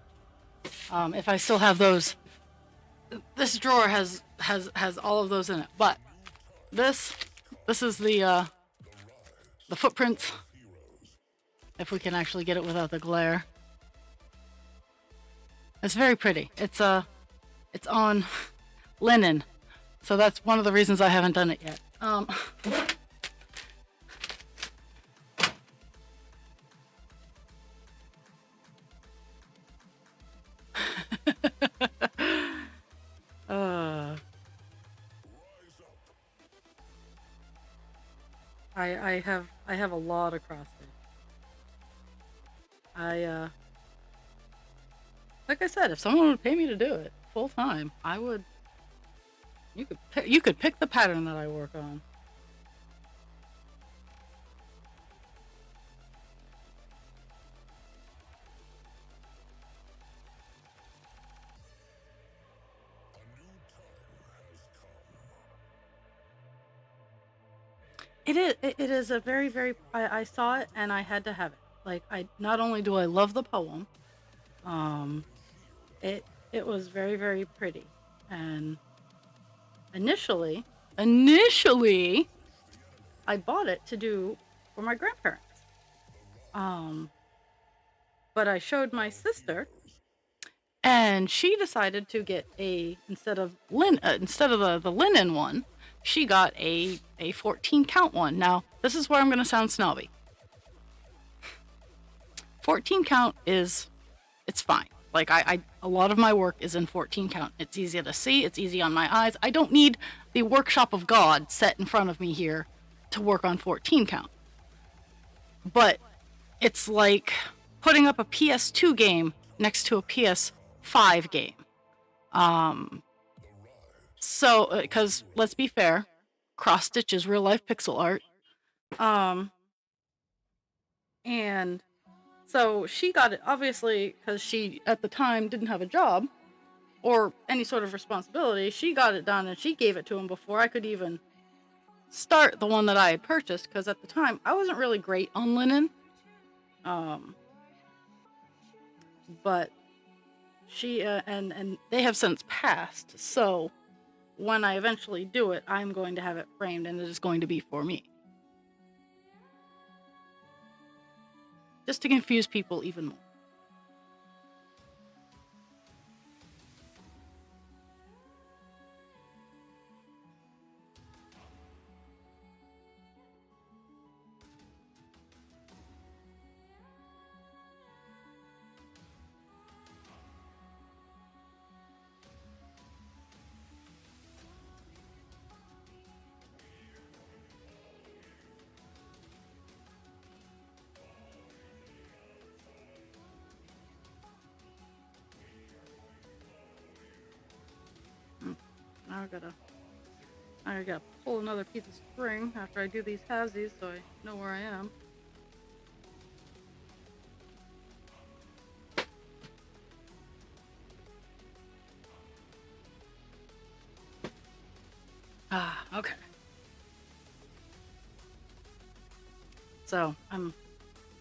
If I still have those, this drawer has all of those in it. But this is the footprints. If we can actually get it without the glare, it's very pretty. It's on linen, so that's one of the reasons I haven't done it yet. I have a lot of cross stitch. Like I said, if someone would pay me to do it full time, I would. You could pick the pattern that I work on. It is a very, very, I saw it and I had to have it. Like, not only do I love the poem, it was very, very pretty. And initially I bought it to do for my grandparents. But I showed my sister, and she decided to get instead of the linen one, she got a 14 count one. Now, this is where I'm going to sound snobby. 14 count it's fine. Like, a lot of my work is in 14 count. It's easy to see. It's easy on my eyes. I don't need the workshop of God set in front of me here to work on 14 count. But it's like putting up a PS2 game next to a PS5 game. So, because let's be fair, cross stitch is real life pixel art. And so she got it, obviously, because she at the time didn't have a job or any sort of responsibility. She got it done and she gave it to him before I could even start the one that I had purchased, because at the time I wasn't really great on linen. But she and they have since passed, so when I eventually do it, I'm going to have it framed and it is going to be for me. Just to confuse people even more. Now I gotta pull another piece of string after I do these halvesies so I know where I am. Okay. So I'm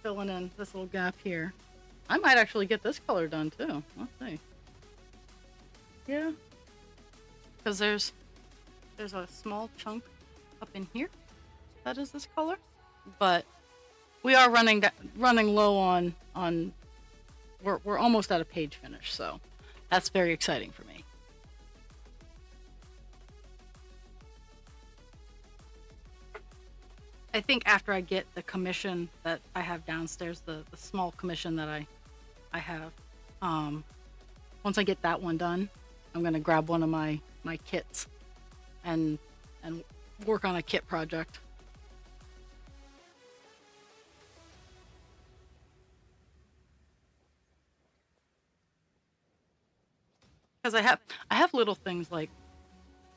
filling in this little gap here. I might actually get this color done too. Let's see. Yeah. Because there's a small chunk up in here that is this color, but we are running low on we're almost at a page finish, so that's very exciting for me. I think after I get the commission that I have downstairs, the small commission that I have, once I get that one done, I'm gonna grab one of my kits and work on a kit project. Because I have little things like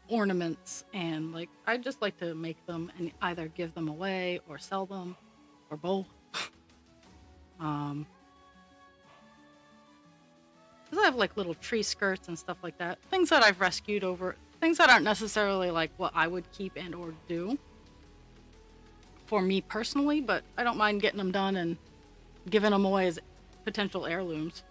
ornaments, and like I just like to make them and either give them away or sell them or both. Because I have like little tree skirts and stuff like that, things that I've rescued over, things that aren't necessarily like what I would keep and or do for me personally, but I don't mind getting them done and giving them away as potential heirlooms.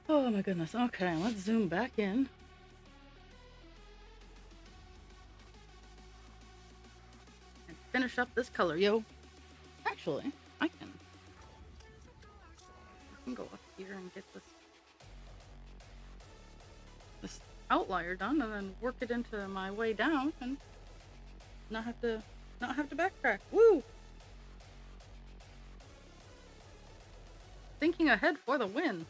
Oh my goodness. Okay, let's zoom back in. And finish up this color, yo. Actually, I can go up here and get this outlier done and then work it into my way down and not have to backtrack. Woo! Thinking ahead for the win.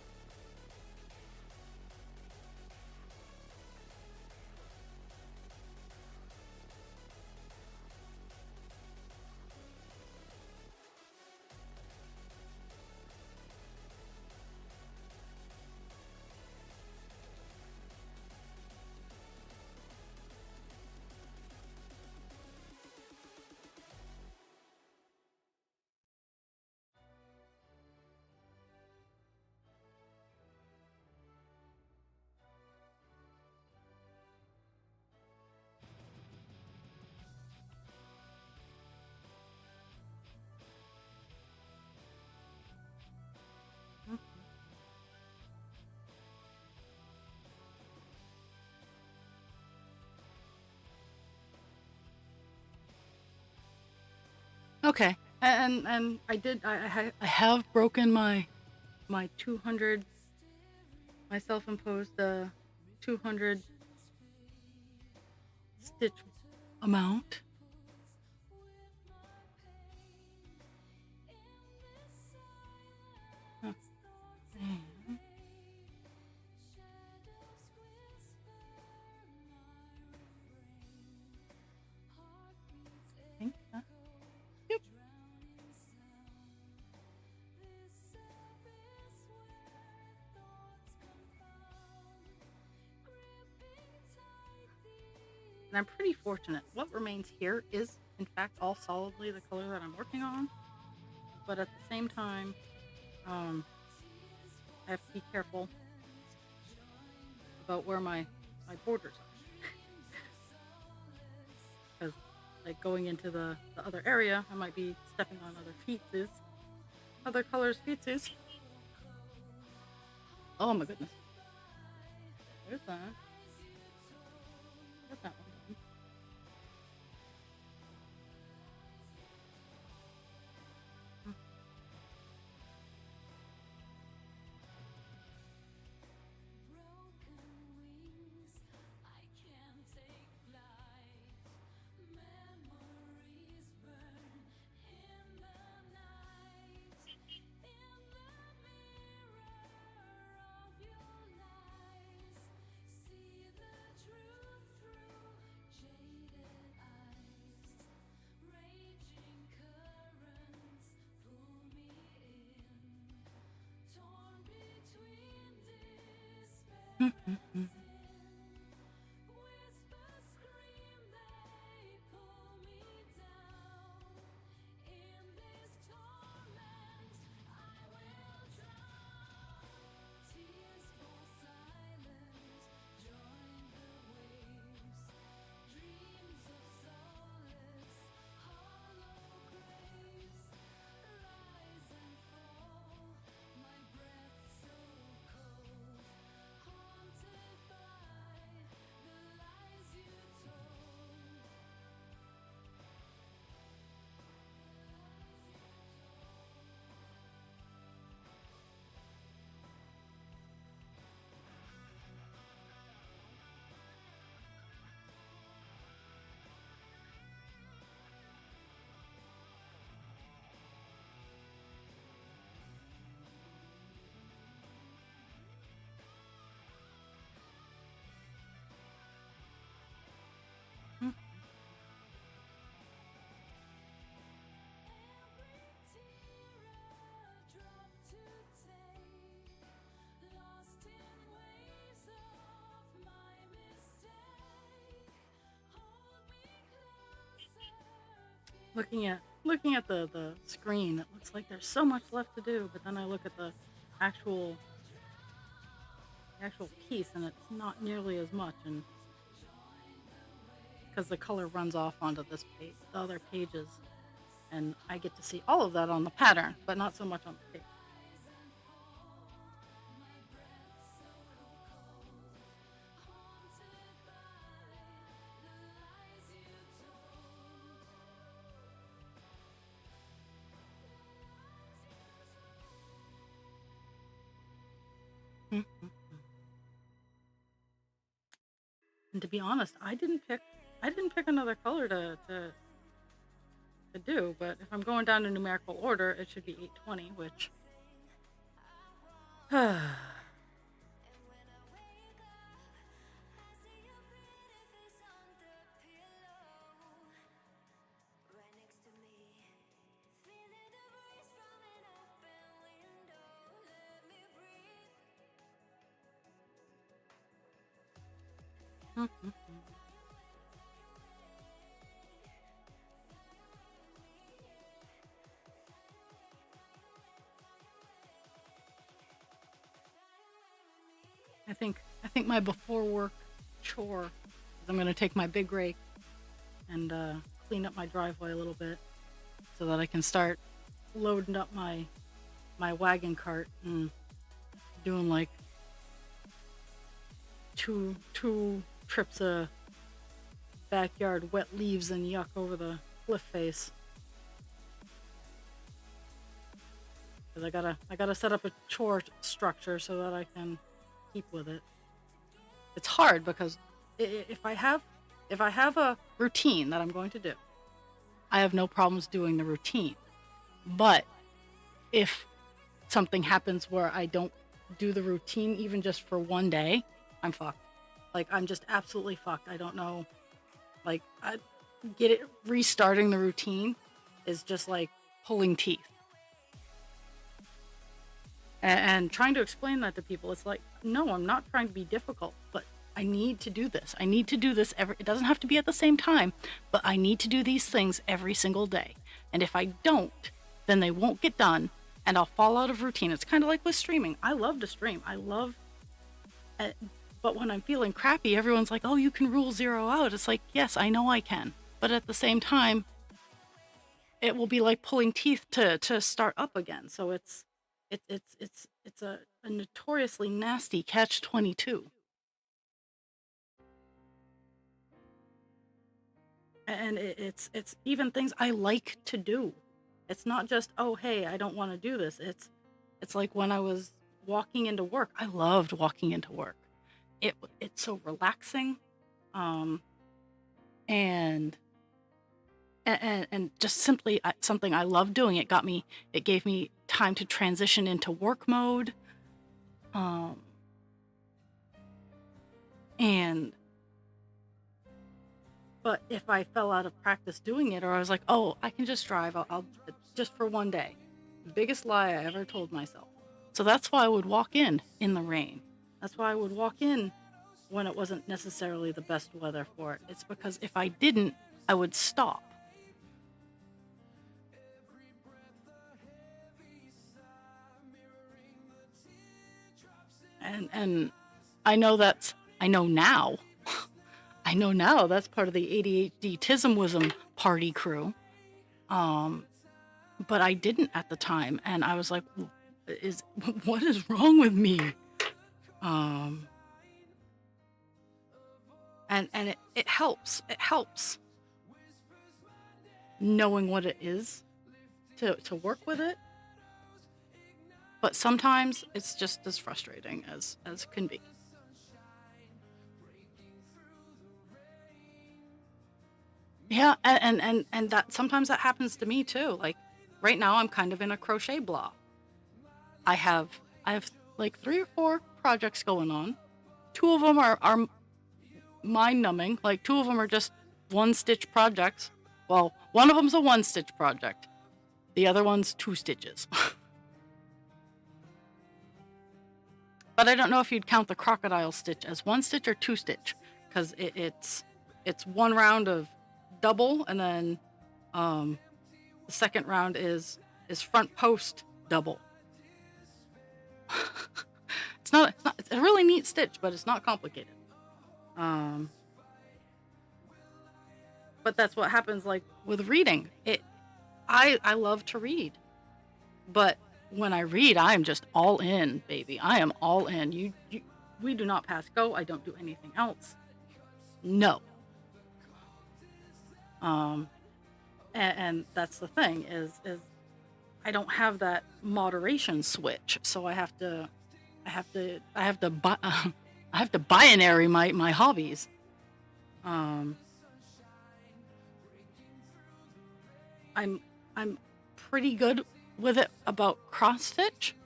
Okay, and I have broken my 200, my self-imposed 200 stitch amount. Okay. Think that. Yep. And I'm pretty fortunate. What remains here is, in fact, all solidly the color that I'm working on. But at the same time, I have to be careful about where my borders are. Because, like, going into the other area, I might be stepping on other colors' feetses. Oh my goodness. There's that. Got that one. Looking at the screen, it looks like there's so much left to do, but then I look at the actual actual piece, and it's not nearly as much, and because the color runs off onto this page, the other pages, and I get to see all of that on the pattern, but not so much on the page. Mhm. And to be honest, I didn't pick another color to do, but if I'm going down in numerical order, it should be 820, which I think my before work chore is I'm gonna take my big rake and clean up my driveway a little bit so that I can start loading up my wagon cart and doing like two trips of backyard wet leaves and yuck over the cliff face. Because I gotta set up a chore structure so that I can keep with it. It's hard because if I have a routine that I'm going to do, I have no problems doing the routine. But if something happens where I don't do the routine even just for one day, I'm fucked. Like, I'm just absolutely fucked. I don't know. Like, restarting the routine is just like pulling teeth. And trying to explain that to people, it's like, no, I'm not trying to be difficult, but I need to do this. I need to do this it doesn't have to be at the same time, but I need to do these things every single day. And if I don't, then they won't get done and I'll fall out of routine. It's kind of like with streaming. I love to stream. But when I'm feeling crappy, everyone's like, oh, you can rule 0 out. It's like, yes, I know I can. But at the same time, it will be like pulling teeth to start up again. So it's a notoriously nasty catch-22. And it's even things I like to do. It's not just, oh, hey, I don't want to do this. It's like when I was walking into work. I loved walking into work. It's so relaxing, and just simply something I love doing. It gave me time to transition into work mode, but if I fell out of practice doing it, or I was like, oh, I can just drive, I'll just for one day. Biggest lie I ever told myself. So that's why I would walk in the rain. That's why I would walk in when it wasn't necessarily the best weather for it. It's because if I didn't, I would stop. And I know now. I know now that's part of the ADHD tism party crew. But I didn't at the time, and I was like, what is wrong with me? And it helps. It helps knowing what it is to work with it. But sometimes it's just as frustrating as can be. Yeah, and that sometimes that happens to me too. Like right now I'm kind of in a crochet blah. I have like 3 or 4 projects going on. 2 of them are mind numbing. Like 2 of them are just 1 stitch projects. Well, one of them's a 1 stitch project. The other one's 2 stitches. But I don't know if you'd count the crocodile stitch as 1 stitch or 2 stitch, because it's 1 round of double, and then the second round is front post double. It's a really neat stitch, but it's not complicated. Um, but that's what happens like with reading. I love to read, but when I read, I am just all in, baby. I am all in. We do not pass go. I don't do anything else. No. Um, and that's the thing is I don't have that moderation switch, so I have to binary my hobbies. Um, I'm I'm pretty good with it about cross stitch,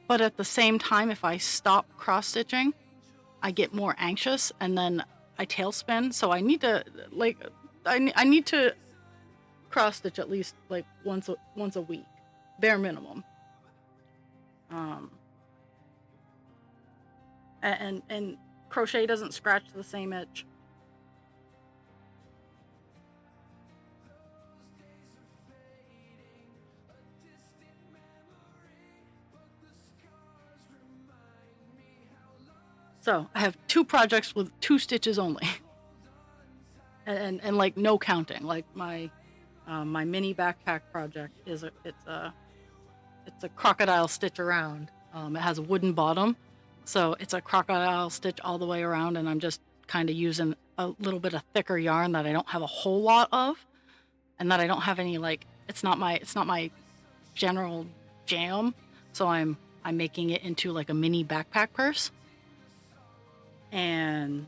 but at the same time, if I stop cross stitching, I get more anxious and then I tailspin. So I need to like I need to cross stitch at least like once a week, bare minimum. Um, and crochet doesn't scratch the same itch. So I have 2 projects with 2 stitches only, and like no counting. Like my mini backpack project it's a crocodile stitch around. It has a wooden bottom, so it's a crocodile stitch all the way around, and I'm just kind of using a little bit of thicker yarn that I don't have a whole lot of, and that I don't have any like it's not my general jam. So I'm making it into like a mini backpack purse, and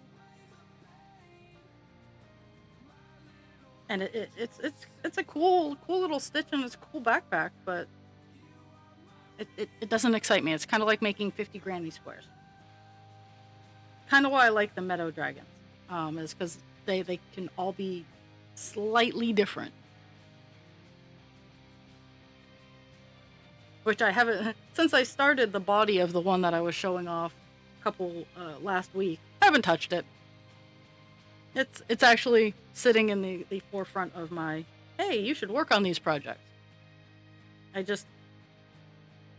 it's a cool little stitch and it's a cool backpack, but it doesn't excite me. It's kind of like making 50 granny squares. Kind of why I like the meadow dragons, is because they can all be slightly different. Which I haven't since I started the body of the one that I was showing off a couple last week. I haven't touched it. It's actually sitting in the forefront of my hey, you should work on these projects. I just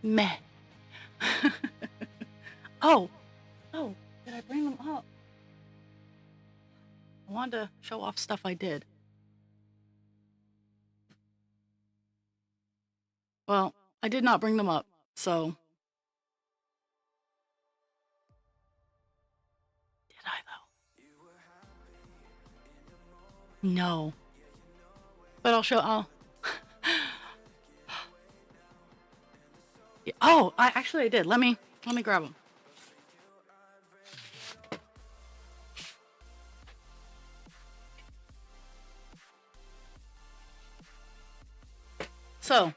meh. oh, did I bring them up? I wanted to show off stuff I did. Well, I did not bring them up, so did I though? No. But I'll oh, I did. Let me grab them. So,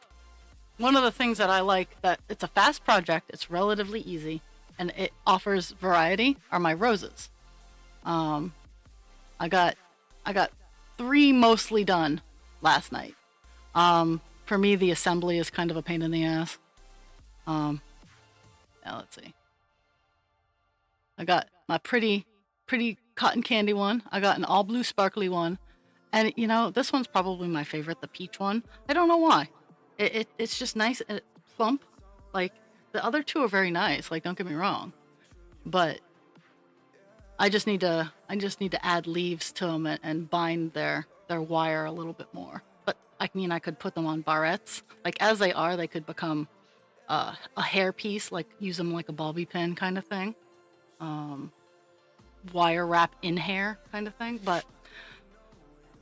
one of the things that I like that it's a fast project, it's relatively easy, and it offers variety are my roses. Um, I got 3 mostly done last night. For me, the assembly is kind of a pain in the ass. Now let's see. I got my pretty cotton candy one. I got an all blue sparkly one. And you know, this one's probably my favorite, the peach one. I don't know why. It's just nice and plump. Like the other 2 are very nice, like don't get me wrong. But I just need to add leaves to them and bind their wire a little bit more. But I mean I could put them on barrettes. Like as they are, they could become a hair piece, like use them like a bobby pin kind of thing. Wire wrap in hair kind of thing. But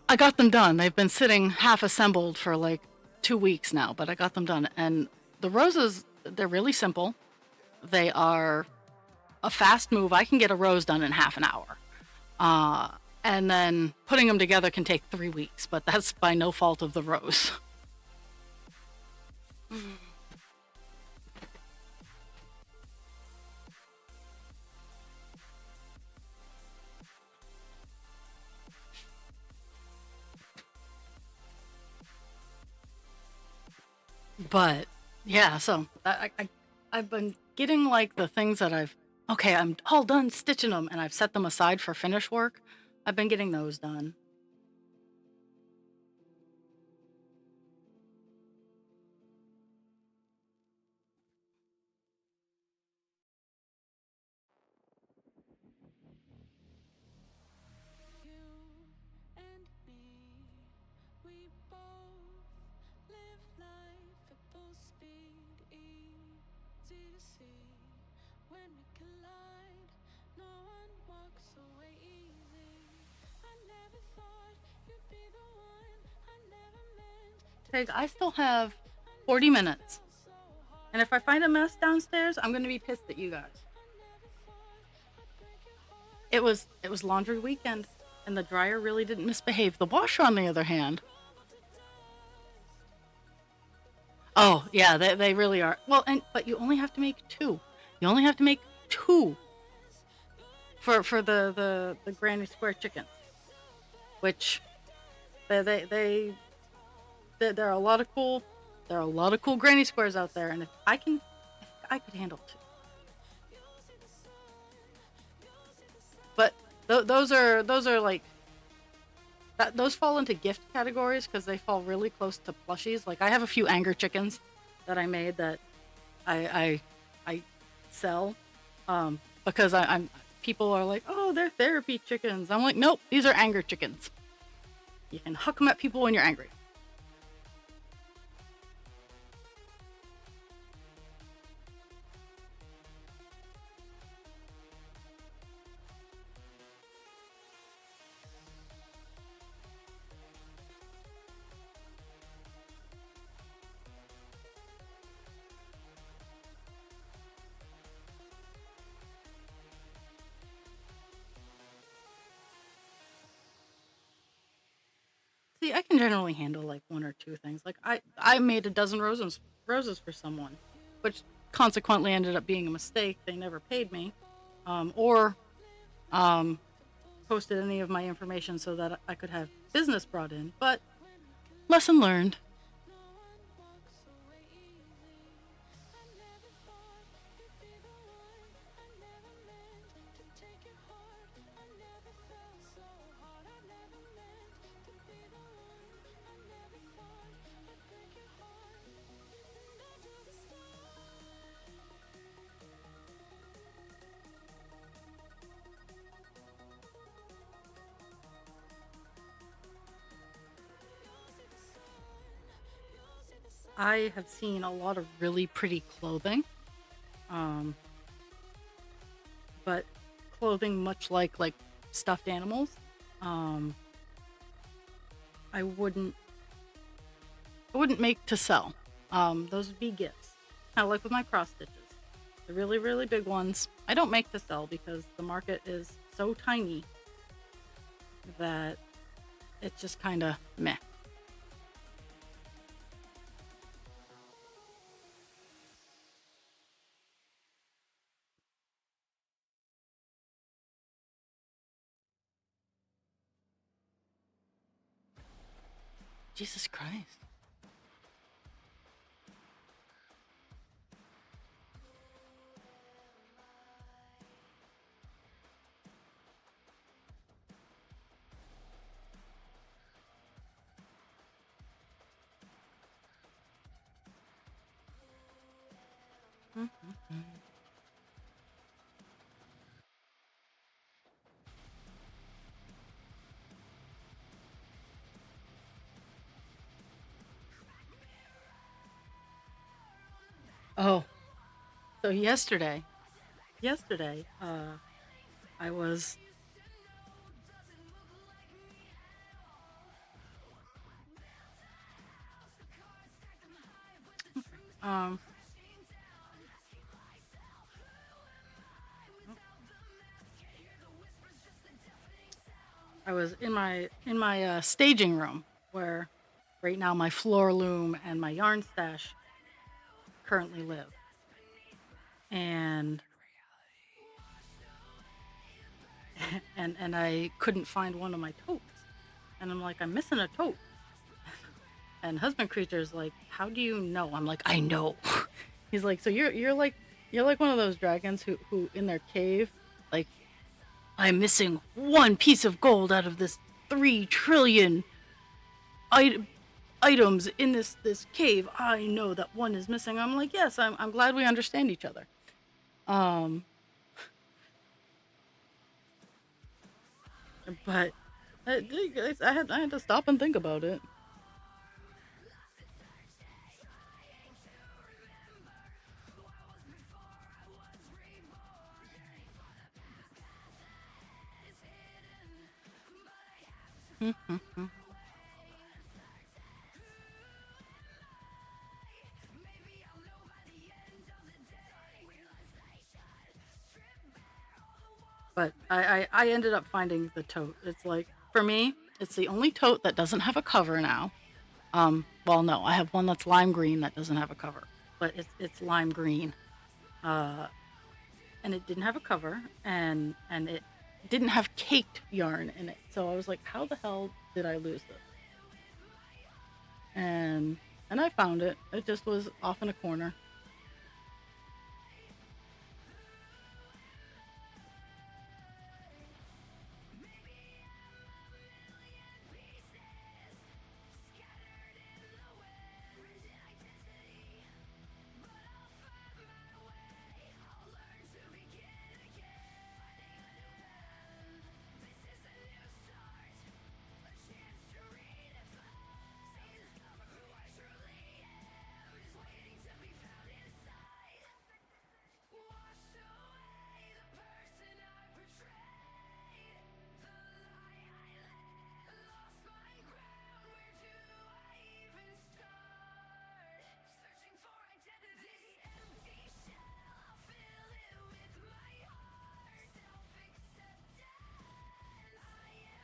I got them done. They've been sitting half assembled for like 2 weeks now, but I got them done. And the roses, they're really simple. They are a fast move. I can get a rose done in half an hour. And then putting them together can take 3 weeks, but that's by no fault of the rose. But yeah, so I've been getting like the things that I'm all done stitching them and I've set them aside for finish work. I've been getting those done. Craig, I still have 40 minutes. And if I find a mess downstairs, I'm going to be pissed at you guys. It was laundry weekend, and the dryer really didn't misbehave. The washer, on the other hand, oh yeah, they really are. Well, but you only have to make two. You only have to make two for the Granny Square chickens, which they there are a lot of cool Granny Squares out there, and if I could handle two. But those are like those fall into gift categories because they fall really close to plushies. Like I have a few anger chickens that I made that I sell because I'm people are like, oh, they're therapy chickens. I'm like, nope, these are anger chickens. You can huck them at people when you're angry. See, I can generally handle like one or two things. Like I made a dozen roses for someone, which consequently ended up being a mistake. They never paid me, or um, posted any of my information so that I could have business brought in. But lesson learned. I have seen a lot of really pretty clothing, um, but clothing much like stuffed animals. Um, I wouldn't make to sell. Those would be gifts. Kind of like with my cross stitches. The really, really big ones, I don't make to sell because the market is so tiny that it's just kind of meh. Jesus Christ. Mm-hmm. Oh, so yesterday, I was, um, I was in my staging room where right now my floor loom and my yarn stash currently live, and and I couldn't find one of my totes, and I'm like, I'm missing a tote, and husband creature's like, how do you know? I'm like, I know. He's like, so you're like one of those dragons who in their cave, like, I'm missing one piece of gold out of this 3 trillion I- items in this cave. I know that one is missing. I'm like, yes, I'm glad we understand each other. Um, but I had to stop and think about it. But I ended up finding the tote. It's like, for me, it's the only tote that doesn't have a cover now. Well, no, I have one that's lime green that doesn't have a cover, but it's lime green. Uh, and it didn't have a cover, and it didn't have caked yarn in it. So I was like, how the hell did I lose this? And I found it. It just was off in a corner.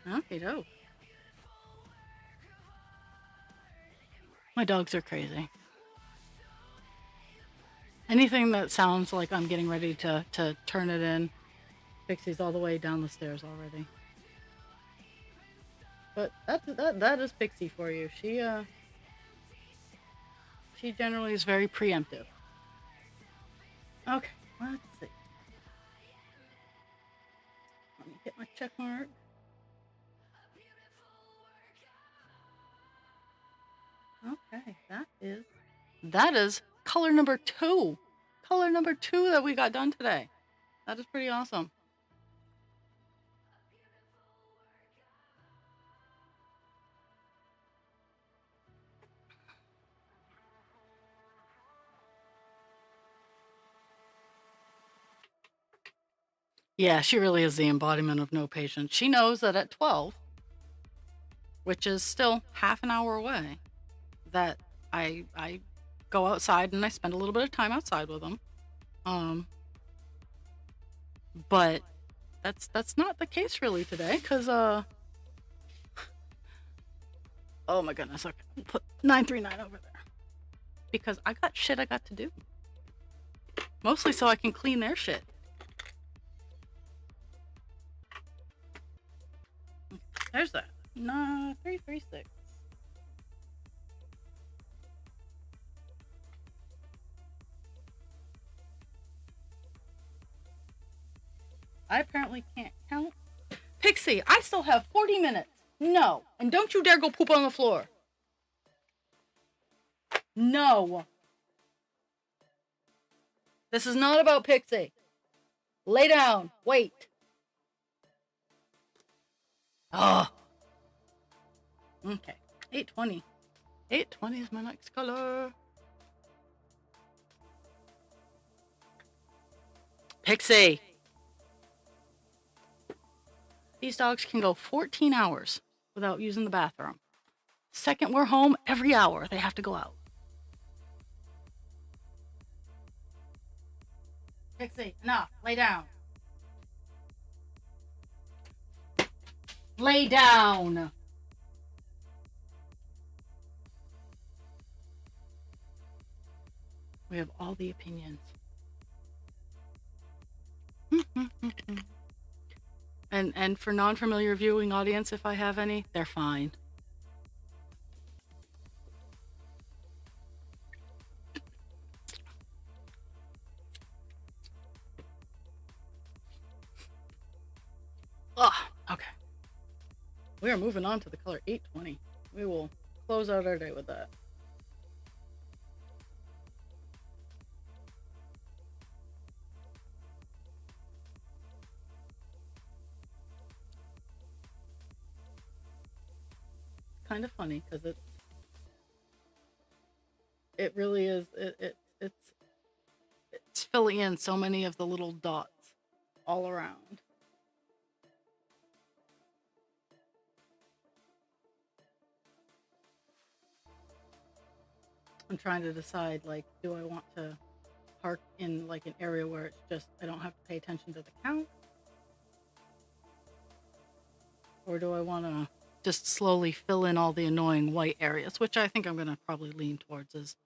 Okay, dope. My dogs are crazy. Anything that sounds like I'm getting ready to turn it in, Pixie's all the way down the stairs already. But that is Pixie for you. She generally is very preemptive. Okay, let's see. Let me hit my check mark. Okay, that is color number 2. Color number 2 that we got done today. That is pretty awesome. Yeah, she really is the embodiment of no patience. She knows that at 12, which is still half an hour away, that I go outside and I spend a little bit of time outside with them. But that's not the case really today, because oh my goodness, okay, I'll put 939 over there because I got shit I got to do, mostly so I can clean their shit. There's that. No, 336. I apparently can't count. Pixie, I still have 40 minutes. No. And don't you dare go poop on the floor. No. This is not about Pixie. Lay down. Wait. Oh. Okay. 820. 820 is my next color. Pixie. These dogs can go 14 hours without using the bathroom. Second we're home, every hour they have to go out. Pixie, enough. Lay down. Lay down. We have all the opinions. And for non-familiar viewing audience, if I have any, they're fine. Okay. We are moving on to the color 820. We will close out our day with that. Kind of funny because it really is it's filling in so many of the little dots all around. I'm trying to decide, like, do I want to park in like an area where it's just I don't have to pay attention to the count, or do I want to just slowly fill in all the annoying white areas, which I think I'm gonna probably lean towards is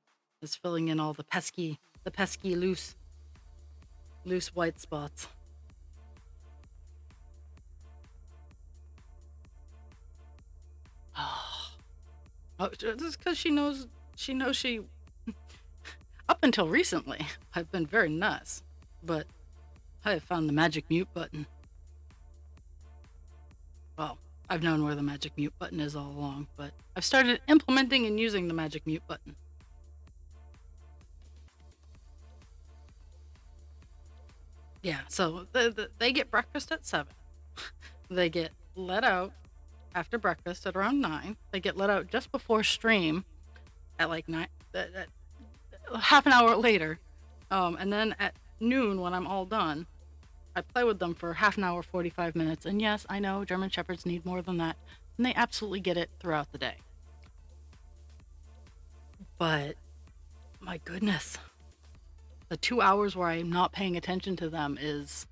filling in all the pesky loose white spots. Oh, just because she up until recently I've been very nice, but I have found the magic mute button. Well, I've known where the magic mute button is all along, but I've started implementing and using the magic mute button. Yeah, so they get breakfast at 7. They get let out after breakfast at around 9. They get let out just before stream at like 9, half an hour later. And then at noon, when I'm all done, I play with them for half an hour, 45 minutes. And yes, I know German Shepherds need more than that, and they absolutely get it throughout the day. But my goodness, the 2 hours where I'm not paying attention to them is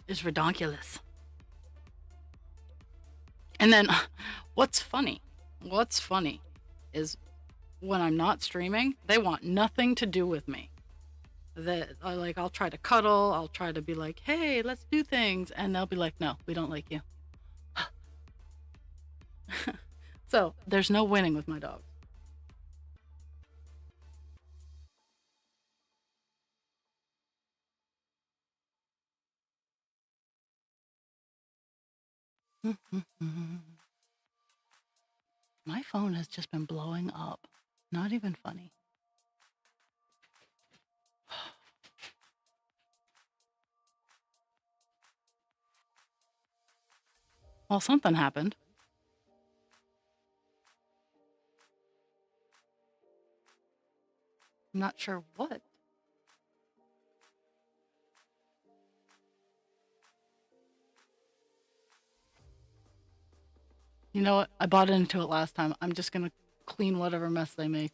redonkulous. And then what's funny is when I'm not streaming, they want nothing to do with me. That like I'll try to cuddle, I'll try to be like, "Hey, let's do things." And they'll be like, "No, we don't like you." So, there's no winning with my dogs. My phone has just been blowing up. Not even funny. Well, something happened. I'm not sure what. You know what? I bought into it last time. I'm just gonna clean whatever mess they make.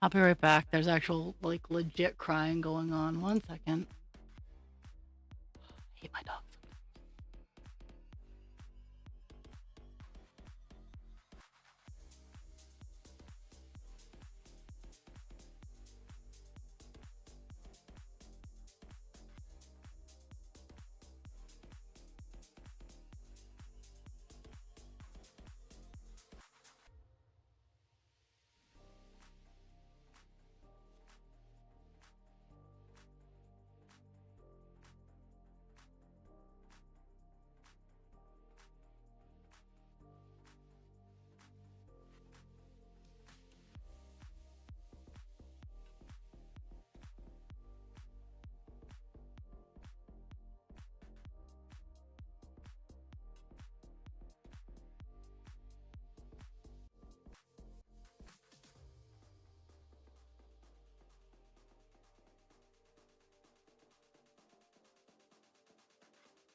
I'll be right back. There's actual, like, legit crying going on. 1 second. I hate my dogs.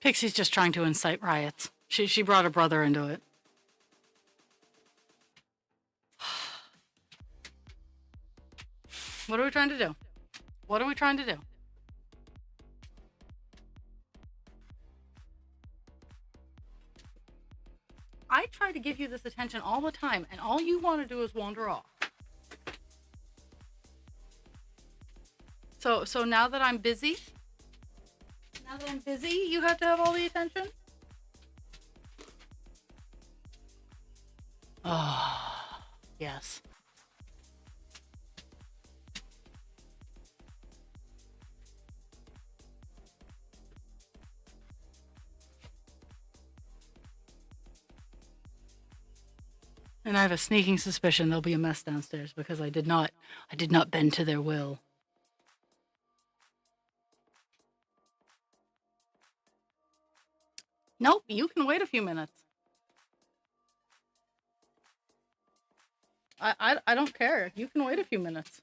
Pixie's just trying to incite riots. She brought her brother into it. What are we trying to do? What are we trying to do? I try to give you this attention all the time, and all you want to do is wander off. So now that I'm busy, you have to have all the attention? Oh, yes. And I have a sneaking suspicion there'll be a mess downstairs because I did not bend to their will. Nope, you can wait a few minutes. I don't care. You can wait a few minutes.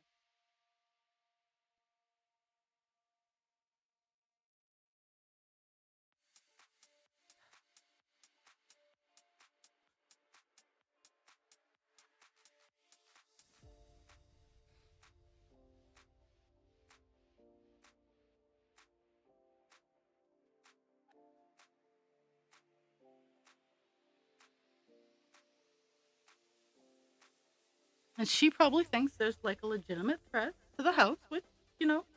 And she probably thinks there's like a legitimate threat to the house, which,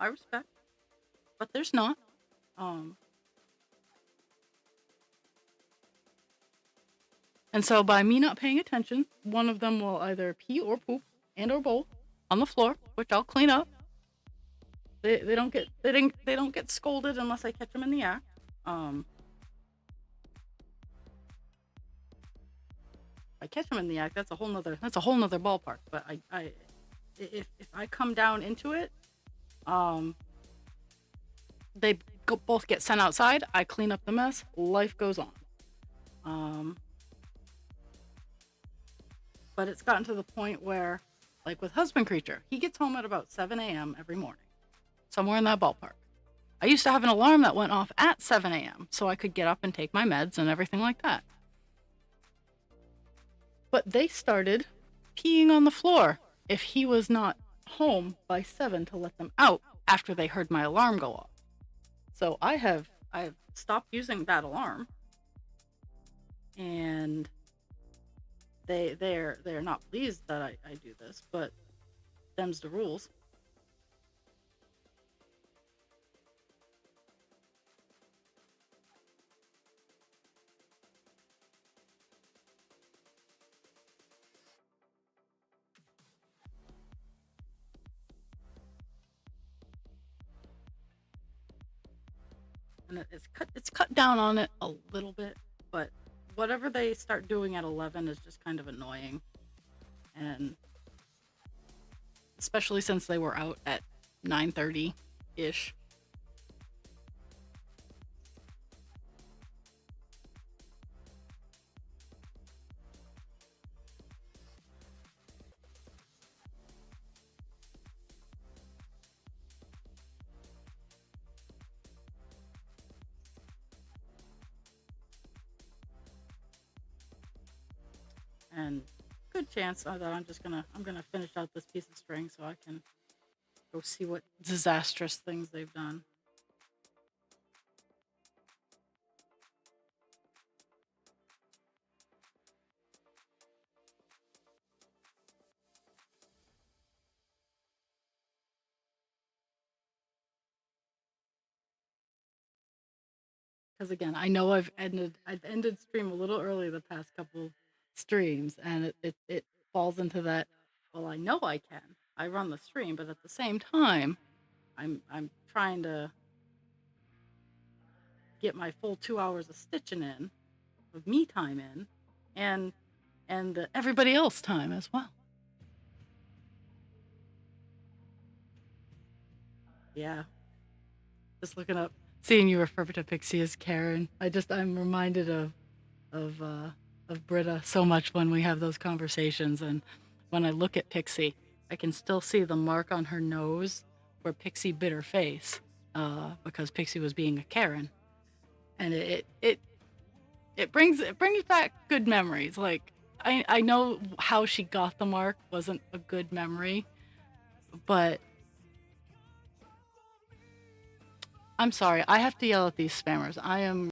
I respect, but there's not. Um, and so by me not paying attention, one of them will either pee or poop and or both on the floor, which I'll clean up. They don't get scolded unless I catch them in the act. Um, I catch them in the act. That's a whole nother ballpark. But if I come down into it, um, they both get sent outside. I clean up the mess. Life goes on. Um, but it's gotten to the point where, like with Husband Creature, he gets home at about 7 a.m. every morning, somewhere in that ballpark. I used to have an alarm that went off at 7 a.m. so I could get up and take my meds and everything like that. But they started peeing on the floor if he was not home by 7 to let them out after they heard my alarm go off. So I've stopped using that alarm, and they're not pleased that I do this, but them's the rules. And it's cut down on it a little bit, but whatever they start doing at 11 is just kind of annoying, and especially since they were out at 9:30 ish. And good chance that I'm gonna finish out this piece of string so I can go see what disastrous things they've done. Because again, I know I've ended stream a little early the past couple streams, and it falls into that. Well, I know I can. I run the stream, but at the same time, I'm trying to get my full 2 hours of stitching in, of me time in, and everybody else time as well. Yeah, just looking up, seeing you refer to Pixie as Karen. I'm reminded of uh, of Britta so much when we have those conversations, and when I look at Pixie, I can still see the mark on her nose where Pixie bit her face, because Pixie was being a Karen, and it brings back good memories. Like I know how she got the mark wasn't a good memory, but I'm sorry, I have to yell at these spammers. I am